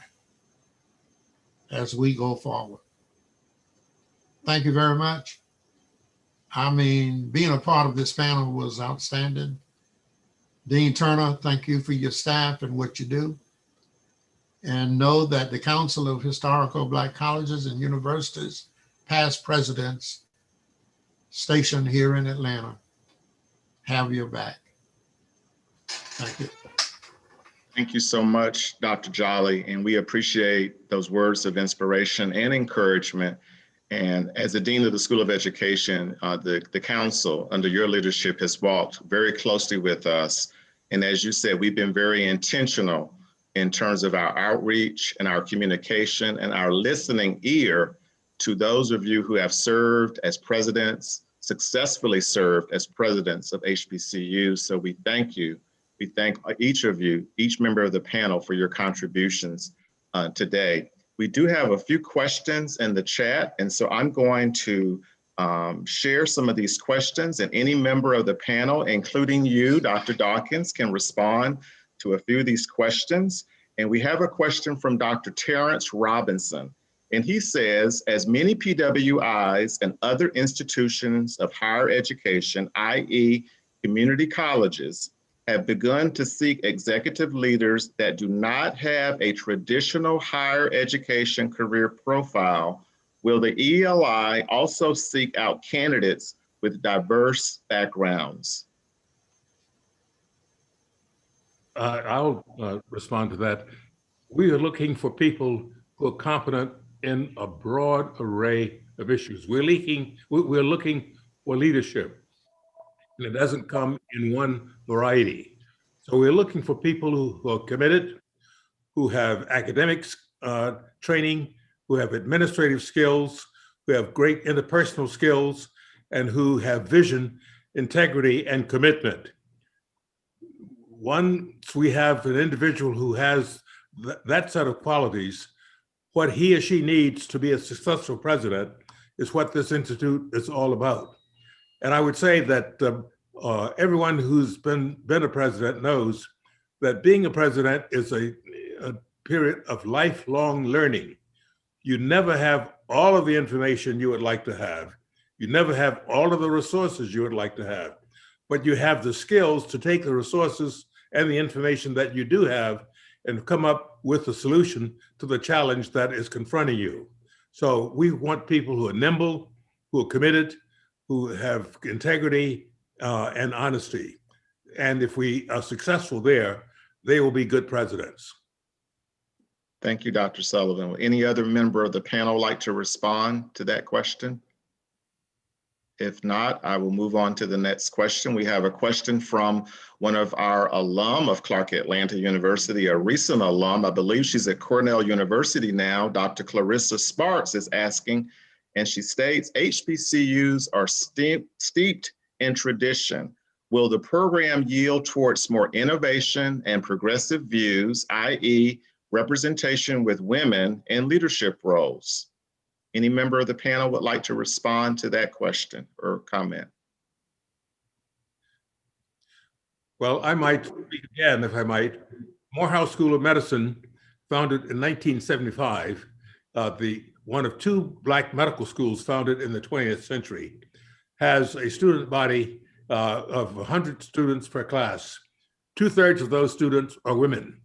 as we go forward. Thank you very much. I mean, being a part of this panel was outstanding. Dean Turner, thank you for your staff and what you do. And know that the Council of Historical Black Colleges and Universities, past presidents stationed here in Atlanta, have your back. Thank you. Thank you so much, Dr. Jolly, and we appreciate those words of inspiration and encouragement. And as the Dean of the School of Education, the council under your leadership has walked very closely with us. And as you said, we've been very intentional in terms of our outreach and our communication and our listening ear to those of you who have served as presidents, successfully served as presidents of HBCUs. So we thank you. We thank each of you, each member of the panel, for your contributions today. We do have a few questions in the chat, and so I'm going to share some of these questions, and any member of the panel, including you, Dr. Dawkins, can respond to a few of these questions. And we have a question from Dr. Terrence Robinson, and he says, as many PWIs and other institutions of higher education, i.e. community colleges, have begun to seek executive leaders that do not have a traditional higher education career profile, will the ELI also seek out candidates with diverse backgrounds? I'll respond to that. We are looking for people who are competent in a broad array of issues. We're looking for leadership, and it doesn't come in one variety. So we're looking for people who are committed, who have academics training, who have administrative skills, who have great interpersonal skills, and who have vision, integrity, and commitment. Once we have an individual who has that set of qualities, what he or she needs to be a successful president is what this institute is all about. And I would say that everyone who's been a president knows that being a president is a period of lifelong learning. You never have all of the information you would like to have. You never have all of the resources you would like to have, but you have the skills to take the resources and the information that you do have and come up with a solution to the challenge that is confronting you. So we want people who are nimble, who are committed, who have integrity and honesty. And if we are successful there, they will be good presidents. Thank you, Dr. Sullivan. Would any other member of the panel like to respond to that question? If not, I will move on to the next question. We have a question from one of our alum of Clark Atlanta University, a recent alum. I believe she's at Cornell University now. Dr. Clarissa Sparks is asking, and she states, HBCUs are steeped in tradition. Will the program yield towards more innovation and progressive views, i.e. representation with women in leadership roles? Any member of the panel would like to respond to that question or comment? Well, I might speak again, if I might. Morehouse School of Medicine, founded in 1975, one of two Black medical schools founded in the 20th century, has a student body of 100 students per class. 2/3 of those students are women.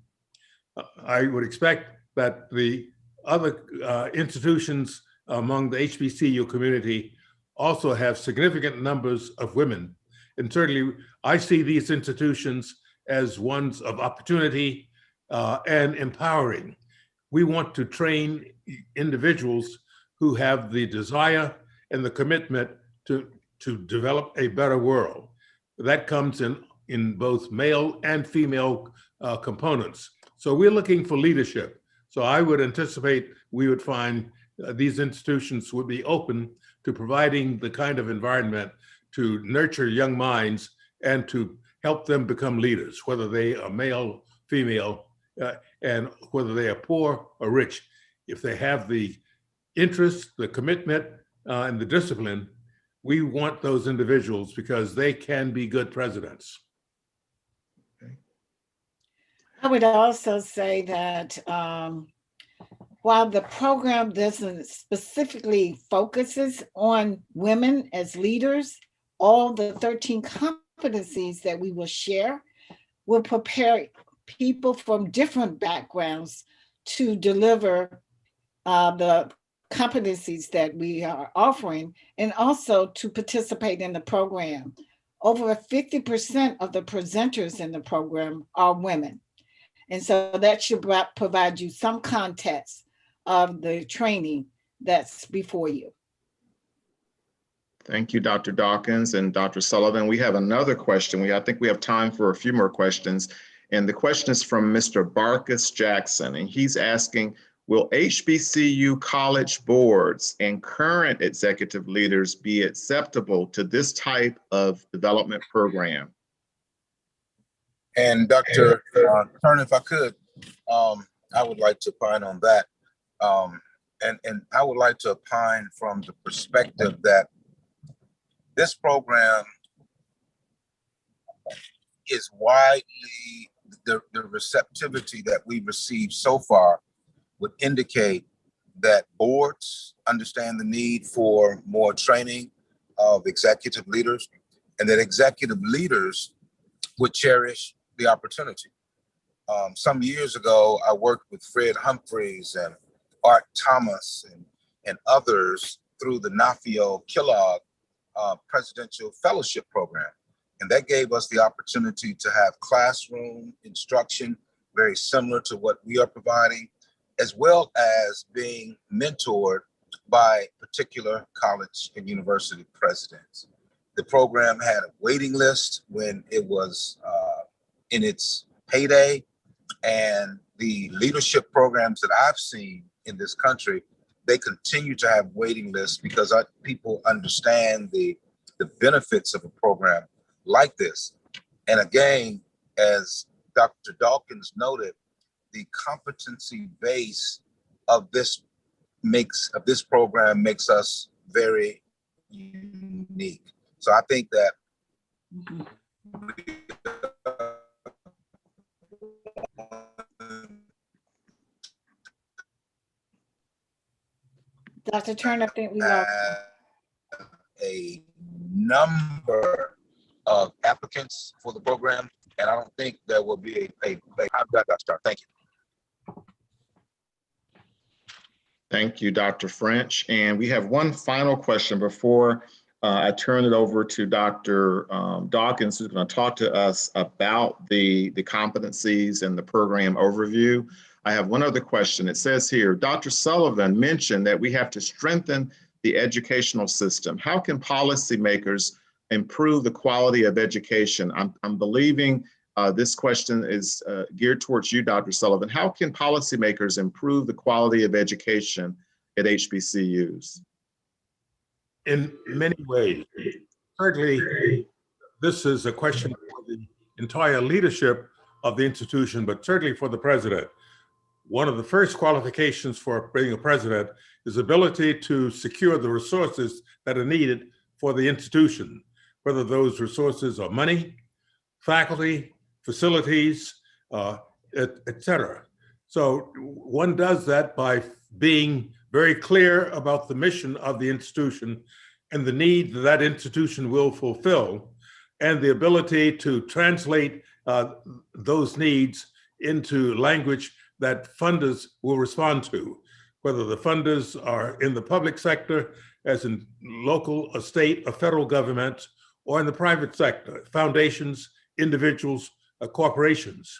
I would expect that the other institutions among the HBCU community also have significant numbers of women. And certainly I see these institutions as ones of opportunity and empowering. We want to train individuals who have the desire and the commitment to develop a better world. That comes in both male and female components. So we're looking for leadership. So I would anticipate we would find these institutions would be open to providing the kind of environment to nurture young minds and to help them become leaders, whether they are male, female, and whether they are poor or rich. If they have the interest, the commitment, and the discipline, we want those individuals because they can be good presidents. I would also say that While the program doesn't specifically focuses on women as leaders, all the 13 competencies that we will share will prepare people from different backgrounds to deliver the competencies that we are offering, and also to participate in the program. Over 50% of the presenters in the program are women. And so that should provide you some context of the training that's before you. Thank you, Dr. Dawkins and Dr. Sullivan. We have another question. I think we have time for a few more questions. And the question is from Mr. Barkus Jackson, and he's asking, will HBCU college boards and current executive leaders be acceptable to this type of development program? And Dr. Turner, if I could, I would like to opine on that. And I would like to opine from the perspective that this program is widely, the receptivity that we've received so far would indicate that boards understand the need for more training of executive leaders, and that executive leaders would cherish the opportunity. Some years ago, I worked with Fred Humphreys and Art Thomas and others through the Nafio Kellogg Presidential Fellowship Program. And that gave us the opportunity to have classroom instruction, very similar to what we are providing, as well as being mentored by particular college and university presidents. The program had a waiting list when it was in its heyday, and the leadership programs that I've seen in this country, they continue to have waiting lists because people understand the benefits of a program like this. And again, as Dr. Dawkins noted, the competency base of this program makes us very unique. So I think that Dr. Turner, I think we lost a number of applicants for the program, and I don't think there will be I've got to start. Thank you. Thank you, Dr. French. And we have one final question before I turn it over to Dr. Dawkins, who's going to talk to us about the competencies and the program overview. I have one other question. It says here, Dr. Sullivan mentioned that we have to strengthen the educational system. How can policymakers improve the quality of education? I'm believing this question is geared towards you, Dr. Sullivan. How can policymakers improve the quality of education at HBCUs? In many ways. Certainly, this is a question for the entire leadership of the institution, but certainly for the president. One of the first qualifications for being a president is ability to secure the resources that are needed for the institution, whether those resources are money, faculty, facilities, et cetera. So one does that by being very clear about the mission of the institution and the need that institution will fulfill, and the ability to translate those needs into language that funders will respond to, whether the funders are in the public sector, as in local, or state, or federal government, or in the private sector, foundations, individuals, corporations.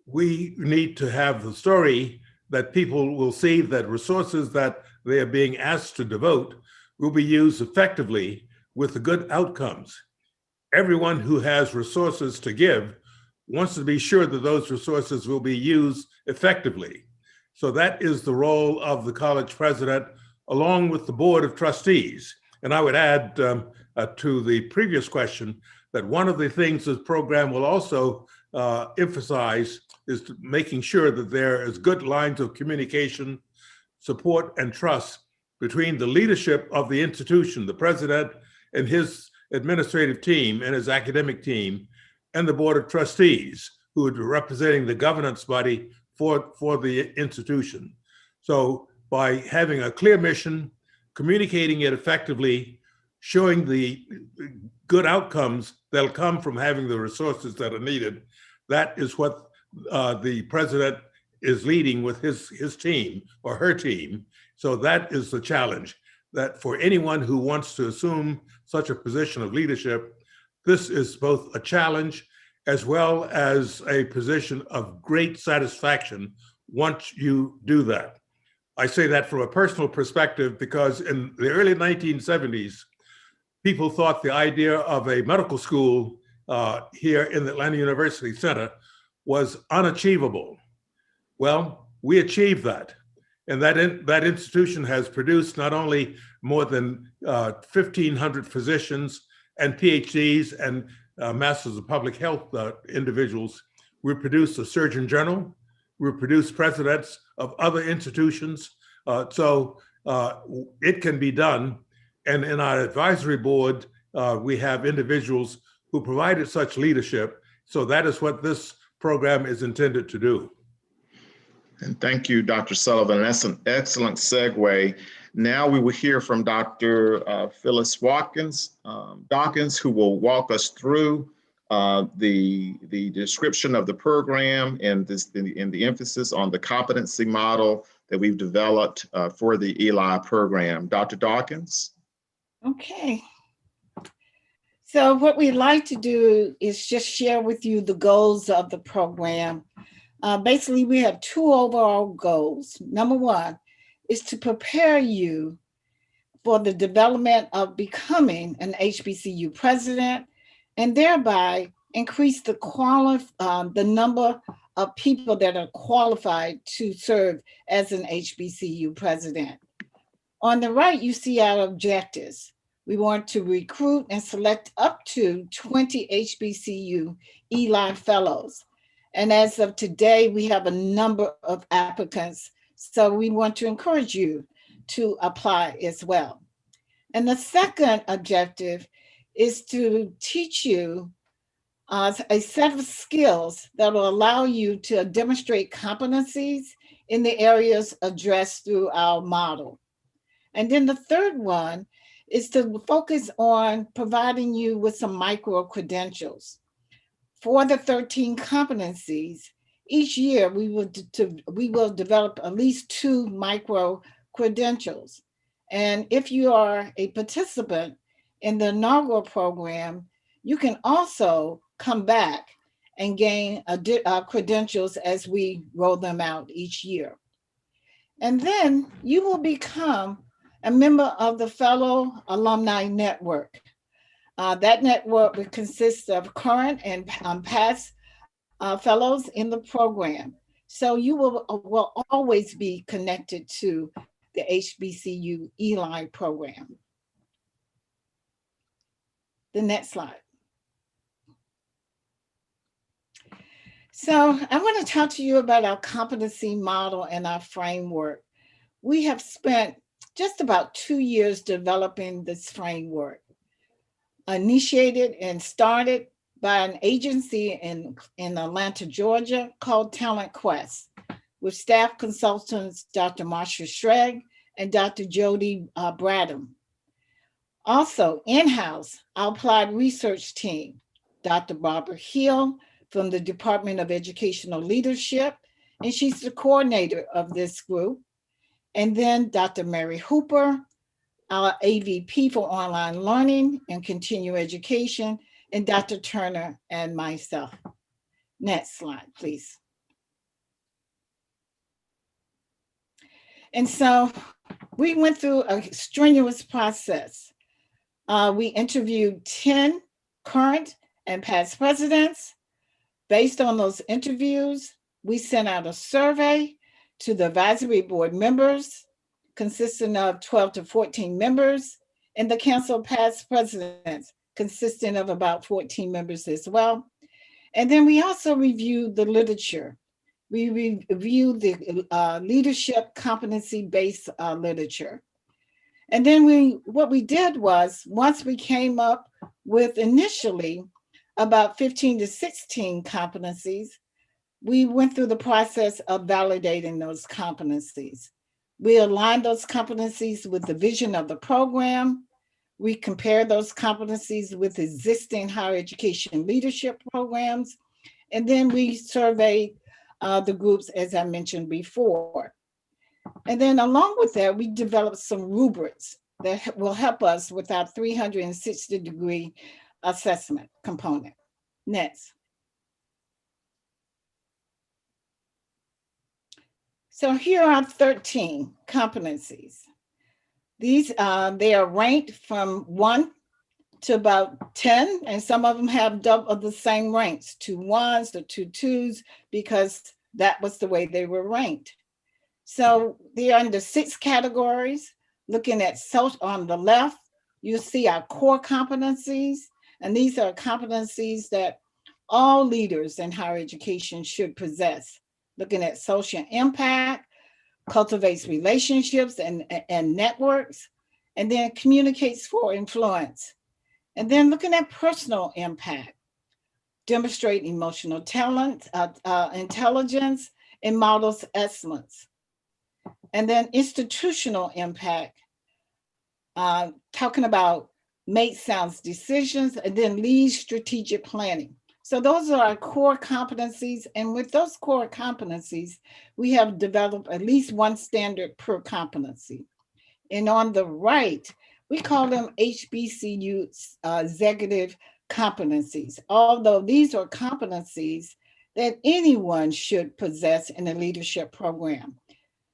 We need to have the story that people will see that resources that they are being asked to devote will be used effectively with the good outcomes. Everyone who has resources to give wants to be sure that those resources will be used effectively. So that is the role of the college president, along with the board of trustees. And I would add to the previous question that one of the things this program will also emphasize is making sure that there is good lines of communication, support, and trust between the leadership of the institution, the president and his administrative team and his academic team, and the board of trustees, who are representing the governance body for the institution. So by having a clear mission, communicating it effectively, showing the good outcomes that'll come from having the resources that are needed, that is what the president is leading with his team or her team. So that is the challenge, that for anyone who wants to assume such a position of leadership, this is both a challenge as well as a position of great satisfaction once you do that. I say that from a personal perspective because in the early 1970s, people thought the idea of a medical school here in the Atlanta University Center was unachievable. Well, we achieved that. And that institution has produced not only more than 1,500 physicians and PhDs and Masters of Public Health individuals. We produced a Surgeon General. We produced presidents of other institutions. So it can be done. And in our advisory board, we have individuals who provided such leadership. So that is what this program is intended to do. And thank you, Dr. Sullivan. That's an excellent segue. Now we will hear from Dr. Phyllis Dawkins, who will walk us through the description of the program and the emphasis on the competency model that we've developed for the ELI program. Dr. Dawkins? Okay. So what we'd like to do is just share with you the goals of the program. Basically, we have two overall goals. Number one is to prepare you for the development of becoming an HBCU president and thereby increase the number of people that are qualified to serve as an HBCU president. On the right, you see our objectives. We want to recruit and select up to 20 HBCU ELI fellows. And as of today, we have a number of applicants. So we want to encourage you to apply as well. And the second objective is to teach you a set of skills that will allow you to demonstrate competencies in the areas addressed through our model. And then the third one is to focus on providing you with some micro credentials. For the 13 competencies, each year we will develop at least 2 micro credentials. And if you are a participant in the Inaugural program, you can also come back and gain credentials as we roll them out each year. And then you will become a member of the Fellow Alumni Network. That network consists of current and past fellows in the program. So you will always be connected to the HBCU ELI program. The next slide. So I want to talk to you about our competency model and our framework. We have spent just about 2 years developing this framework, initiated and started by an agency in Atlanta, Georgia called Talent Quest, with staff consultants, Dr. Marsha Schregg and Dr. Jody Bradham. Also in-house, our applied research team, Dr. Barbara Hill from the Department of Educational Leadership, and she's the coordinator of this group. And then Dr. Mary Hooper, our AVP for online learning and continuing education, and Dr. Turner and myself. Next slide, please. And so we went through a strenuous process. We interviewed 10 current and past presidents. Based on those interviews, we sent out a survey to the advisory board members, consisting of 12 to 14 members, and the Council of Past Presidents, consisting of about 14 members as well. And then we also reviewed the literature. We reviewed the leadership competency-based literature. And then what we did was, once we came up with initially about 15 to 16 competencies, we went through the process of validating those competencies. We align those competencies with the vision of the program. We compare those competencies with existing higher education leadership programs. And then we survey the groups, as I mentioned before. And then along with that, we developed some rubrics that will help us with our 360-degree assessment component. Next. So here are 13 competencies. These, they are ranked from 1 to about 10, and some of them have double of the same ranks, 2 1s to 2 2s, because that was the way they were ranked. So they are under 6 categories. Looking at on the left, you see our core competencies, and these are competencies that all leaders in higher education should possess. Looking at social impact, cultivates relationships and networks, and then communicates for influence. And then looking at personal impact, demonstrate emotional talent, intelligence, and models excellence. And then institutional impact, talking about make sound decisions, and then lead strategic planning. So those are our core competencies. And with those core competencies, we have developed at least 1 standard per competency. And on the right, we call them HBCU executive competencies, although these are competencies that anyone should possess in a leadership program.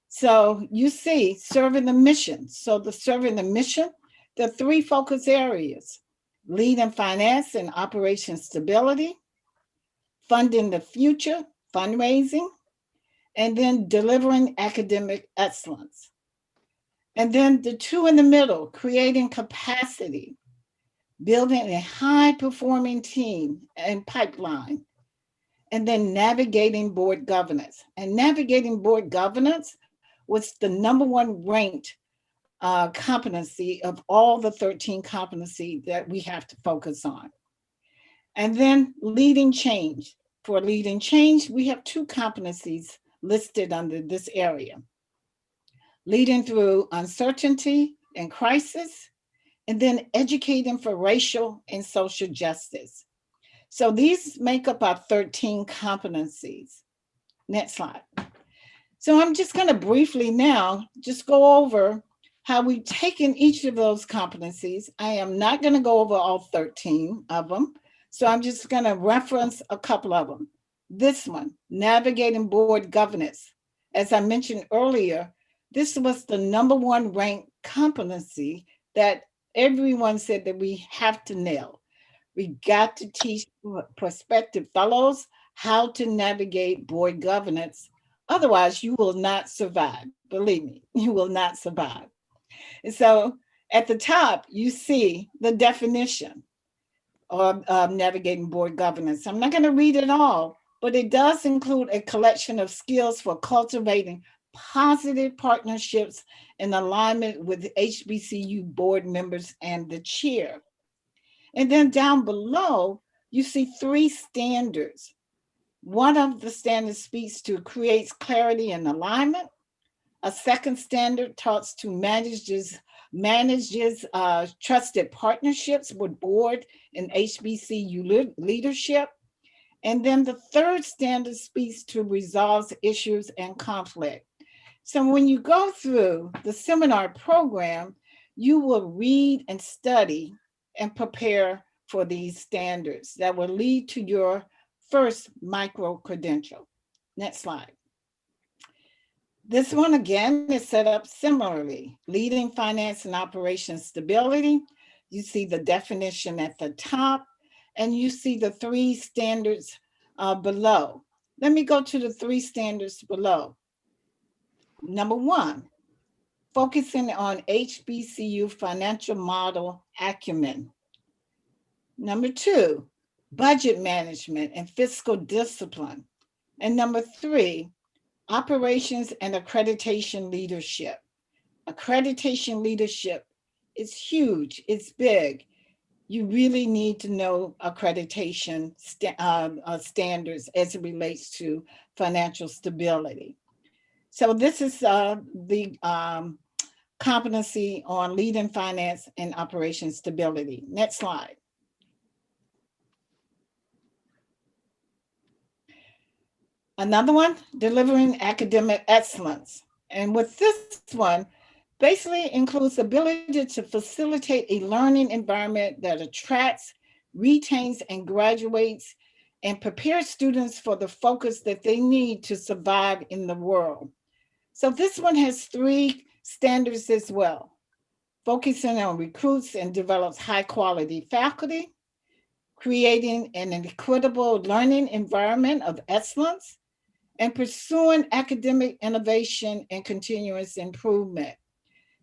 So you see, serving the mission. So serving the mission, there are 3 focus areas: leading finance and operation stability, funding the future, fundraising, and then delivering academic excellence. And then the 2 in the middle, creating capacity, building a high-performing team and pipeline, and then navigating board governance. And navigating board governance was the #1 ranked competency of all the 13 competencies that we have to focus on. And then leading change. For leading change, we have 2 competencies listed under this area: leading through uncertainty and crisis, and then educating for racial and social justice. So these make up our 13 competencies. Next slide. So I'm just going to briefly now just go over how we've taken each of those competencies. I am not going to go over all 13 of them, so I'm just going to reference a couple of them. This one, navigating board governance. As I mentioned earlier, this was the #1 ranked competency that everyone said that we have to nail. We got to teach prospective fellows how to navigate board governance. Otherwise, you will not survive. Believe me, you will not survive. And so at the top, you see the definition of navigating board governance. I'm not going to read it all, but it does include a collection of skills for cultivating positive partnerships in alignment with HBCU board members and the chair. And then down below, you see 3 standards. One of the standards speaks to creates clarity and alignment. A second standard talks to manages trusted partnerships with board and HBCU leadership. And then the third standard speaks to resolves issues and conflict. So when you go through the seminar program, you will read and study and prepare for these standards that will lead to your first micro-credential. Next slide. This one again is set up similarly. Leading finance and operations stability. You see the definition at the top, and you see the 3 standards below. Let me go to the 3 standards below. #1, focusing on HBCU financial model acumen. #2, budget management and fiscal discipline. And #3, operations and accreditation leadership. Accreditation leadership is huge, it's big. You really need to know accreditation standards as it relates to financial stability. So this is the competency on leading finance and operation stability. Next slide. Another one, delivering academic excellence. And with this one, basically includes ability to facilitate a learning environment that attracts, retains, and graduates, and prepares students for the focus that they need to survive in the world. So this one has 3 standards as well, focusing on recruits and develops high quality faculty, creating an equitable learning environment of excellence, and pursuing academic innovation and continuous improvement.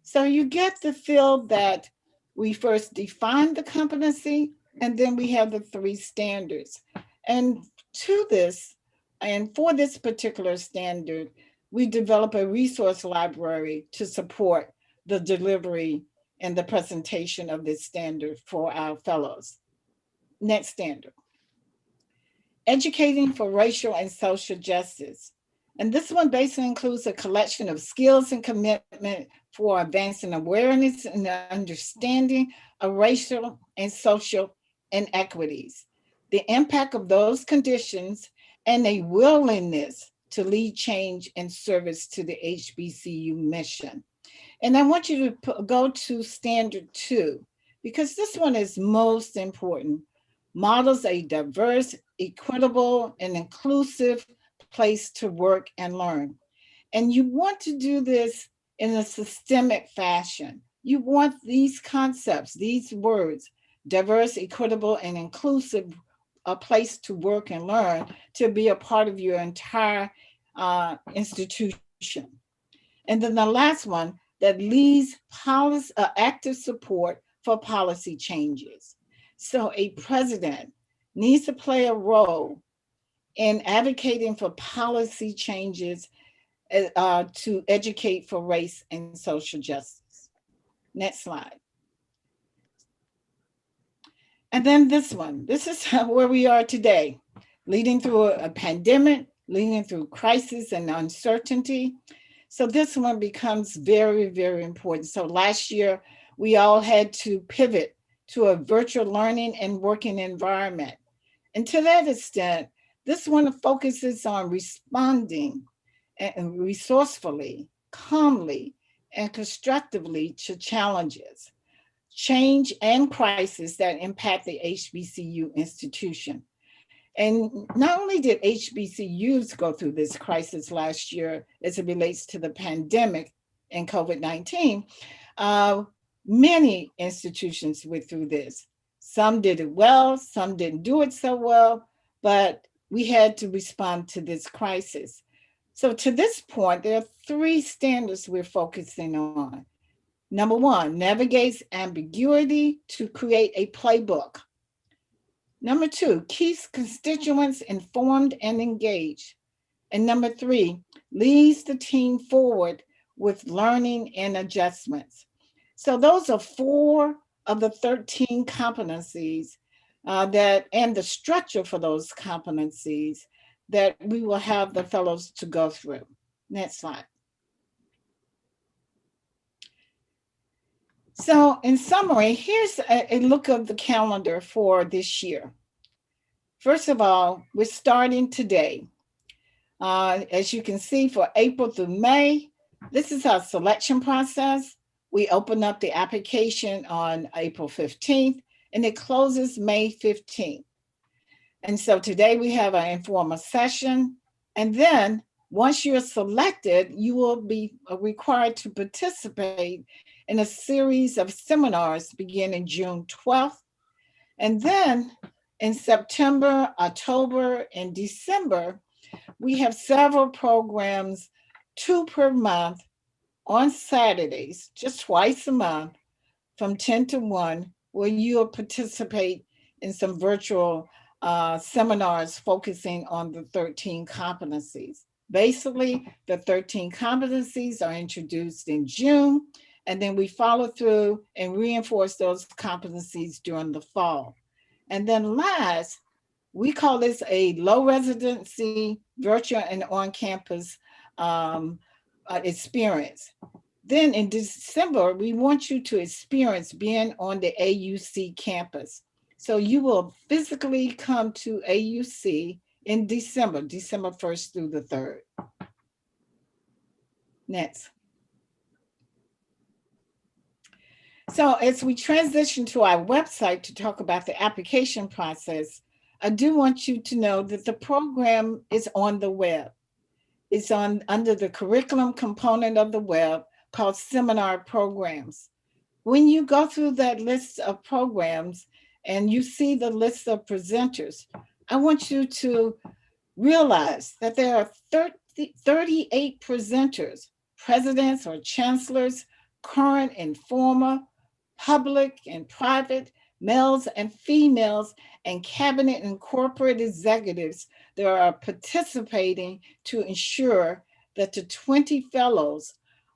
So you get the feel that we first define the competency, and then we have the 3 standards. And to this, and for this particular standard, we develop a resource library to support the delivery and the presentation of this standard for our fellows. Next standard. Educating for racial and social justice. And this one basically includes a collection of skills and commitment for advancing awareness and understanding of racial and social inequities, the impact of those conditions, and a willingness to lead change in service to the HBCU mission. And I want you to go to standard 2, because this one is most important. Models a diverse, equitable, and inclusive place to work and learn. And you want to do this in a systemic fashion. You want these concepts, these words, diverse, equitable, and inclusive, a place to work and learn, to be a part of your entire institution. And then the last one, that leads policy, active support for policy changes. So a president needs to play a role in advocating for policy changes to educate for race and social justice. Next slide. And then this one, this is where we are today, leading through a pandemic, leading through crisis and uncertainty. So this one becomes very, very important. So last year, we all had to pivot to a virtual learning and working environment. And to that extent, this one focuses on responding and resourcefully, calmly, and constructively to challenges, change, and crises that impact the HBCU institution. And not only did HBCUs go through this crisis last year as it relates to the pandemic and COVID-19, many institutions went through this. Some did it well, some didn't do it so well, but we had to respond to this crisis. So to this point, there are 3 standards we're focusing on. Number 1, navigates ambiguity to create a playbook. Number 2, keeps constituents informed and engaged. And number 3, leads the team forward with learning and adjustments. So those are 4 of the 13 competencies and the structure for those competencies that we will have the fellows to go through. Next slide. So in summary, here's a look of the calendar for this year. First of all, we're starting today. As you can see, for April through May, this is our selection process. We open up the application on April 15th, and it closes May 15th. And so today we have an informal session. And then once you're selected, you will be required to participate in a series of seminars beginning June 12th. And then in September, October, and December, we have several programs, 2 per month on Saturdays, just twice a month from 10 to 1, where you'll participate in some virtual seminars focusing on the 13 competencies. Basically, the 13 competencies are introduced in June, and then we follow through and reinforce those competencies during the fall. And then last, we call this a low residency, virtual and on-campus experience. Then in December, we want you to experience being on the AUC campus. So you will physically come to AUC in December 1st through the 3rd. Next. So as we transition to our website to talk about the application process, I do want you to know that the program is on the web. It's under the curriculum component of the web called Seminar Programs. When you go through that list of programs and you see the list of presenters, I want you to realize that there are 38 presenters, presidents or chancellors, current and former, public and private, males and females, and cabinet and corporate executives that are participating to ensure that the 20 fellows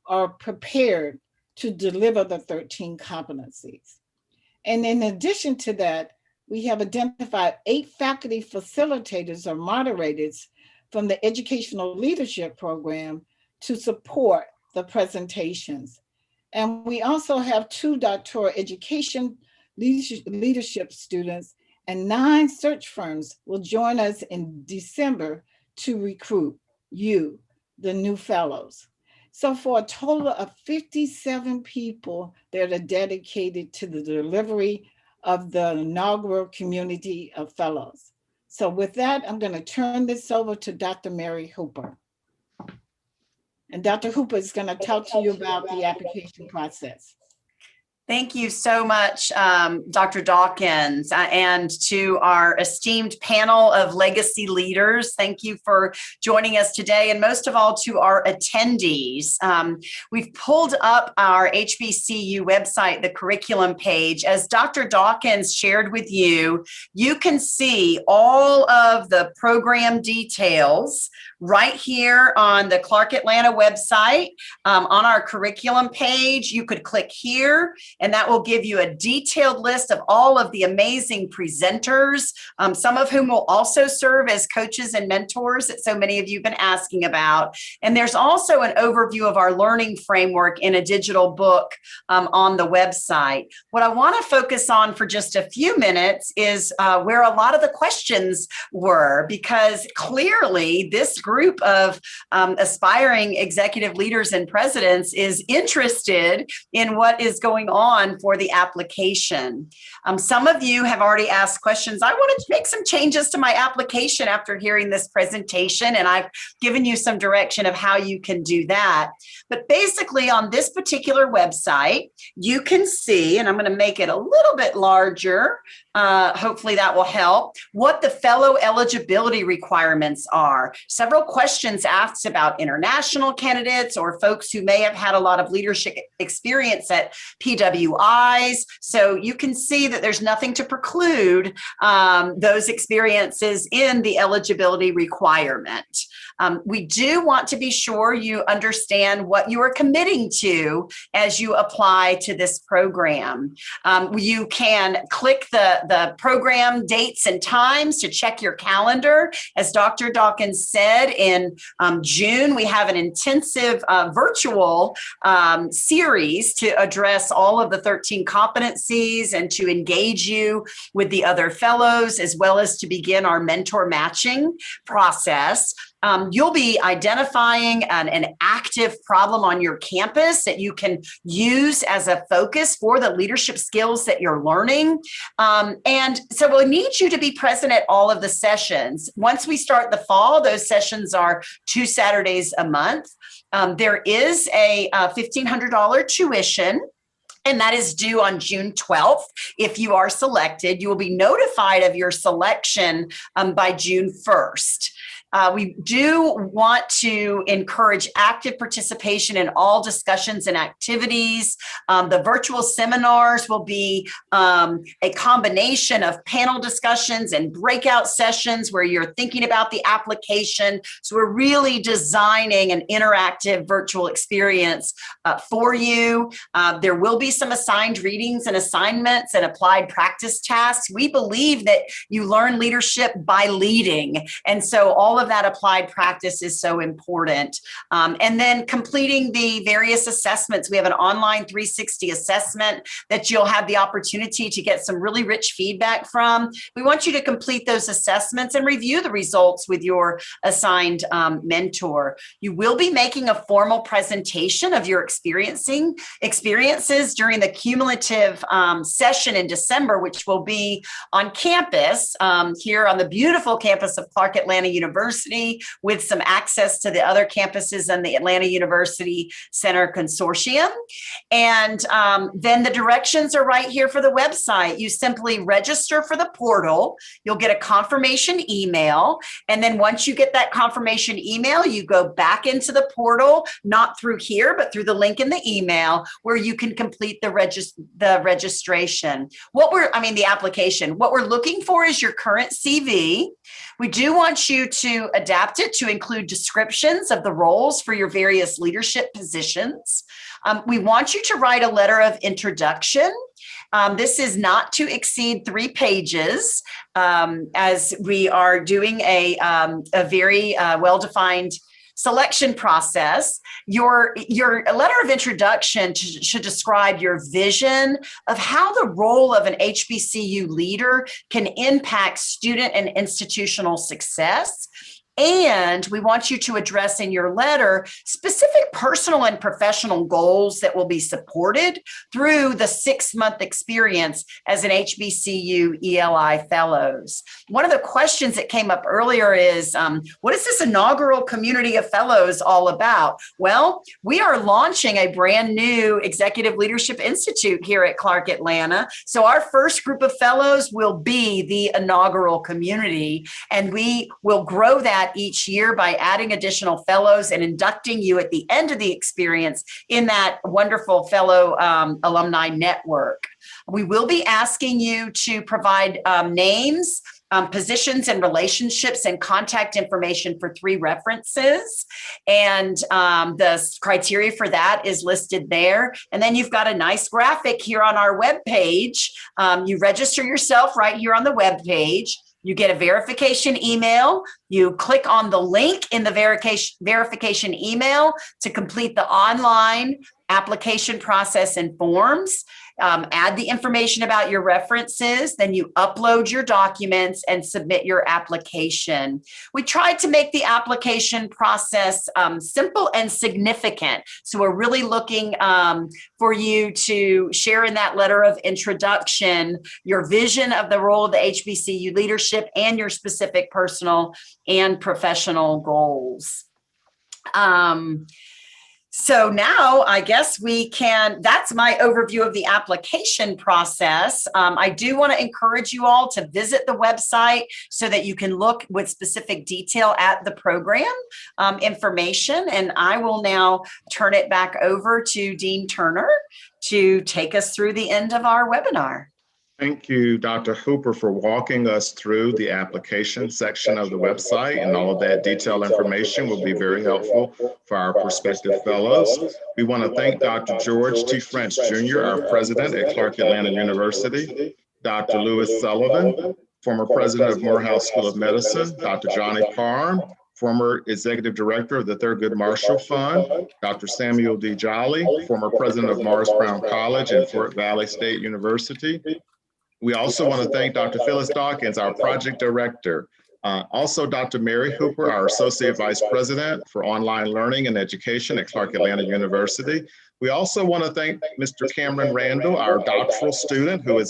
are prepared to deliver the 13 competencies. And in addition to that, we have identified 8 faculty facilitators or moderators from the Educational Leadership Program to support the presentations. And we also have 2 doctoral education leadership students, and 9 search firms will join us in December to recruit you, the new fellows. So for a total of 57 people that are dedicated to the delivery of the inaugural community of fellows. So with that, I'm going to turn this over to Dr. Mary Hooper. And Dr. Hooper is going to talk to you about the application process. Thank you so much, Dr. Dawkins, and to our esteemed panel of legacy leaders. Thank you for joining us today, and most of all to our attendees. We've pulled up our HBCU website, the curriculum page. As Dr. Dawkins shared with you, you can see all of the program details right here on the Clark Atlanta website. On our curriculum page, you could click here, and that will give you a detailed list of all of the amazing presenters, some of whom will also serve as coaches and mentors that so many of you have been asking about. And there's also an overview of our learning framework in a digital book on the website. What I want to focus on for just a few minutes is where a lot of the questions were, because clearly this group of aspiring executive leaders and presidents is interested in what is going on for the application. Some of you have already asked questions. I wanted to make some changes to my application after hearing this presentation, and I've given you some direction of how you can do that. But basically on this particular website, you can see, and I'm going to make it a little bit larger, hopefully that will help, what the fellow eligibility requirements are. Several questions asked about international candidates or folks who may have had a lot of leadership experience at PWIs. So you can see that there's nothing to preclude those experiences in the eligibility requirement. We do want to be sure you understand what you are committing to as you apply to this program. You can click the program dates and times to check your calendar. As Dr. Dawkins said, in June, we have an intensive virtual series to address all of the 13 competencies and to engage you with the other fellows, as well as to begin our mentor matching process. You'll be identifying an active problem on your campus that you can use as a focus for the leadership skills that you're learning. And so we'll need you to be present at all of the sessions. Once we start the fall, those sessions are 2 Saturdays a month. There is a $1,500 tuition, and that is due on June 12th. If you are selected, you will be notified of your selection by June 1st. We do want to encourage active participation in all discussions and activities. The virtual seminars will be a combination of panel discussions and breakout sessions where you're thinking about the application. So we're really designing an interactive virtual experience for you. There will be some assigned readings and assignments and applied practice tasks. We believe that you learn leadership by leading. And so all all of that applied practice is so important. And then completing the various assessments. We have an online 360 assessment that you'll have the opportunity to get some really rich feedback from. We want you to complete those assessments and review the results with your assigned mentor. You will be making a formal presentation of your experiences during the cumulative session in December, which will be on campus here on the beautiful campus of Clark Atlanta University, with some access to the other campuses and the Atlanta University Center Consortium. And then the directions are right here for the website. You simply register for the portal. You'll get a confirmation email. And then once you get that confirmation email, you go back into the portal, not through here, but through the link in the email, where you can complete the registration. The application. What we're looking for is your current CV. We do want you to adapt it to include descriptions of the roles for your various leadership positions. We want you to write a letter of introduction. This is not to exceed 3 pages, as we are doing a very well-defined selection process. Your letter of introduction should describe your vision of how the role of an HBCU leader can impact student and institutional success. And we want you to address in your letter specific personal and professional goals that will be supported through the 6-month experience as an HBCU ELI fellows. One of the questions that came up earlier is, what is this inaugural community of fellows all about? Well, we are launching a brand new Executive Leadership Institute here at Clark Atlanta. So our first group of fellows will be the inaugural community, and we will grow that each year by adding additional fellows and inducting you at the end of the experience in that wonderful fellow alumni network. We will be asking you to provide names, positions and relationships and contact information for 3 references. And the criteria for that is listed there. And then you've got a nice graphic here on our webpage. You register yourself right here on the webpage. You get a verification email. You click on the link in the verification email to complete the online application process and forms. Add the information about your references, then you upload your documents and submit your application. We tried to make the application process simple and significant. So we're really looking for you to share in that letter of introduction your vision of the role of the HBCU leadership and your specific personal and professional goals. So now I guess that's my overview of the application process. I do want to encourage you all to visit the website so that you can look with specific detail at the program information. And I will now turn it back over to Dean Turner to take us through the end of our webinar. Thank you, Dr. Hooper, for walking us through the application section of the website, and all of that detailed information will be very helpful for our prospective fellows. We want to thank Dr. George T. French, Jr., our president at Clark Atlanta University, Dr. Lewis Sullivan, former president of Morehouse School of Medicine, Dr. Johnny Parham, former executive director of the Thurgood Marshall Fund, Dr. Samuel D. Jolly, former president of Morris Brown College and Fort Valley State University. We also want to thank Dr. Phyllis Dawkins, our project director. Also, Dr. Mary Hooper, our associate vice president for online learning and education at Clark Atlanta University. We also want to thank Mr. Cameron Randall, our doctoral student, who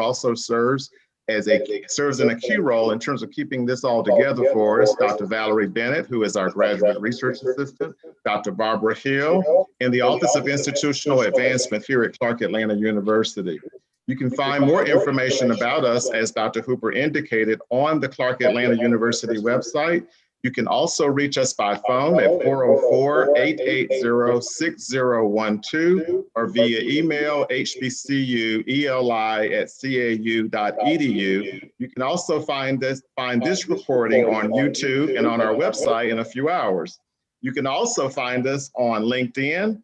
also serves in a key role in terms of keeping this all together for us. Dr. Valerie Bennett, who is our graduate research assistant, Dr. Barbara Hill, in the Office of Institutional Advancement here at Clark Atlanta University. You can find more information about us, as Dr. Hooper indicated, on the Clark Atlanta University website. You can also reach us by phone at 404-880-6012 or via email hbcueli@cau.edu. You can also find this recording on YouTube and on our website in a few hours. You can also find us on LinkedIn,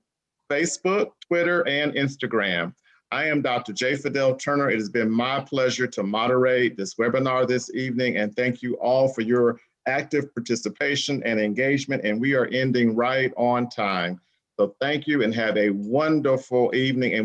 Facebook, Twitter, and Instagram. I am Dr. J. Fidel Turner. It has been my pleasure to moderate this webinar this evening, and thank you all for your active participation and engagement, and we are ending right on time. So thank you and have a wonderful evening. And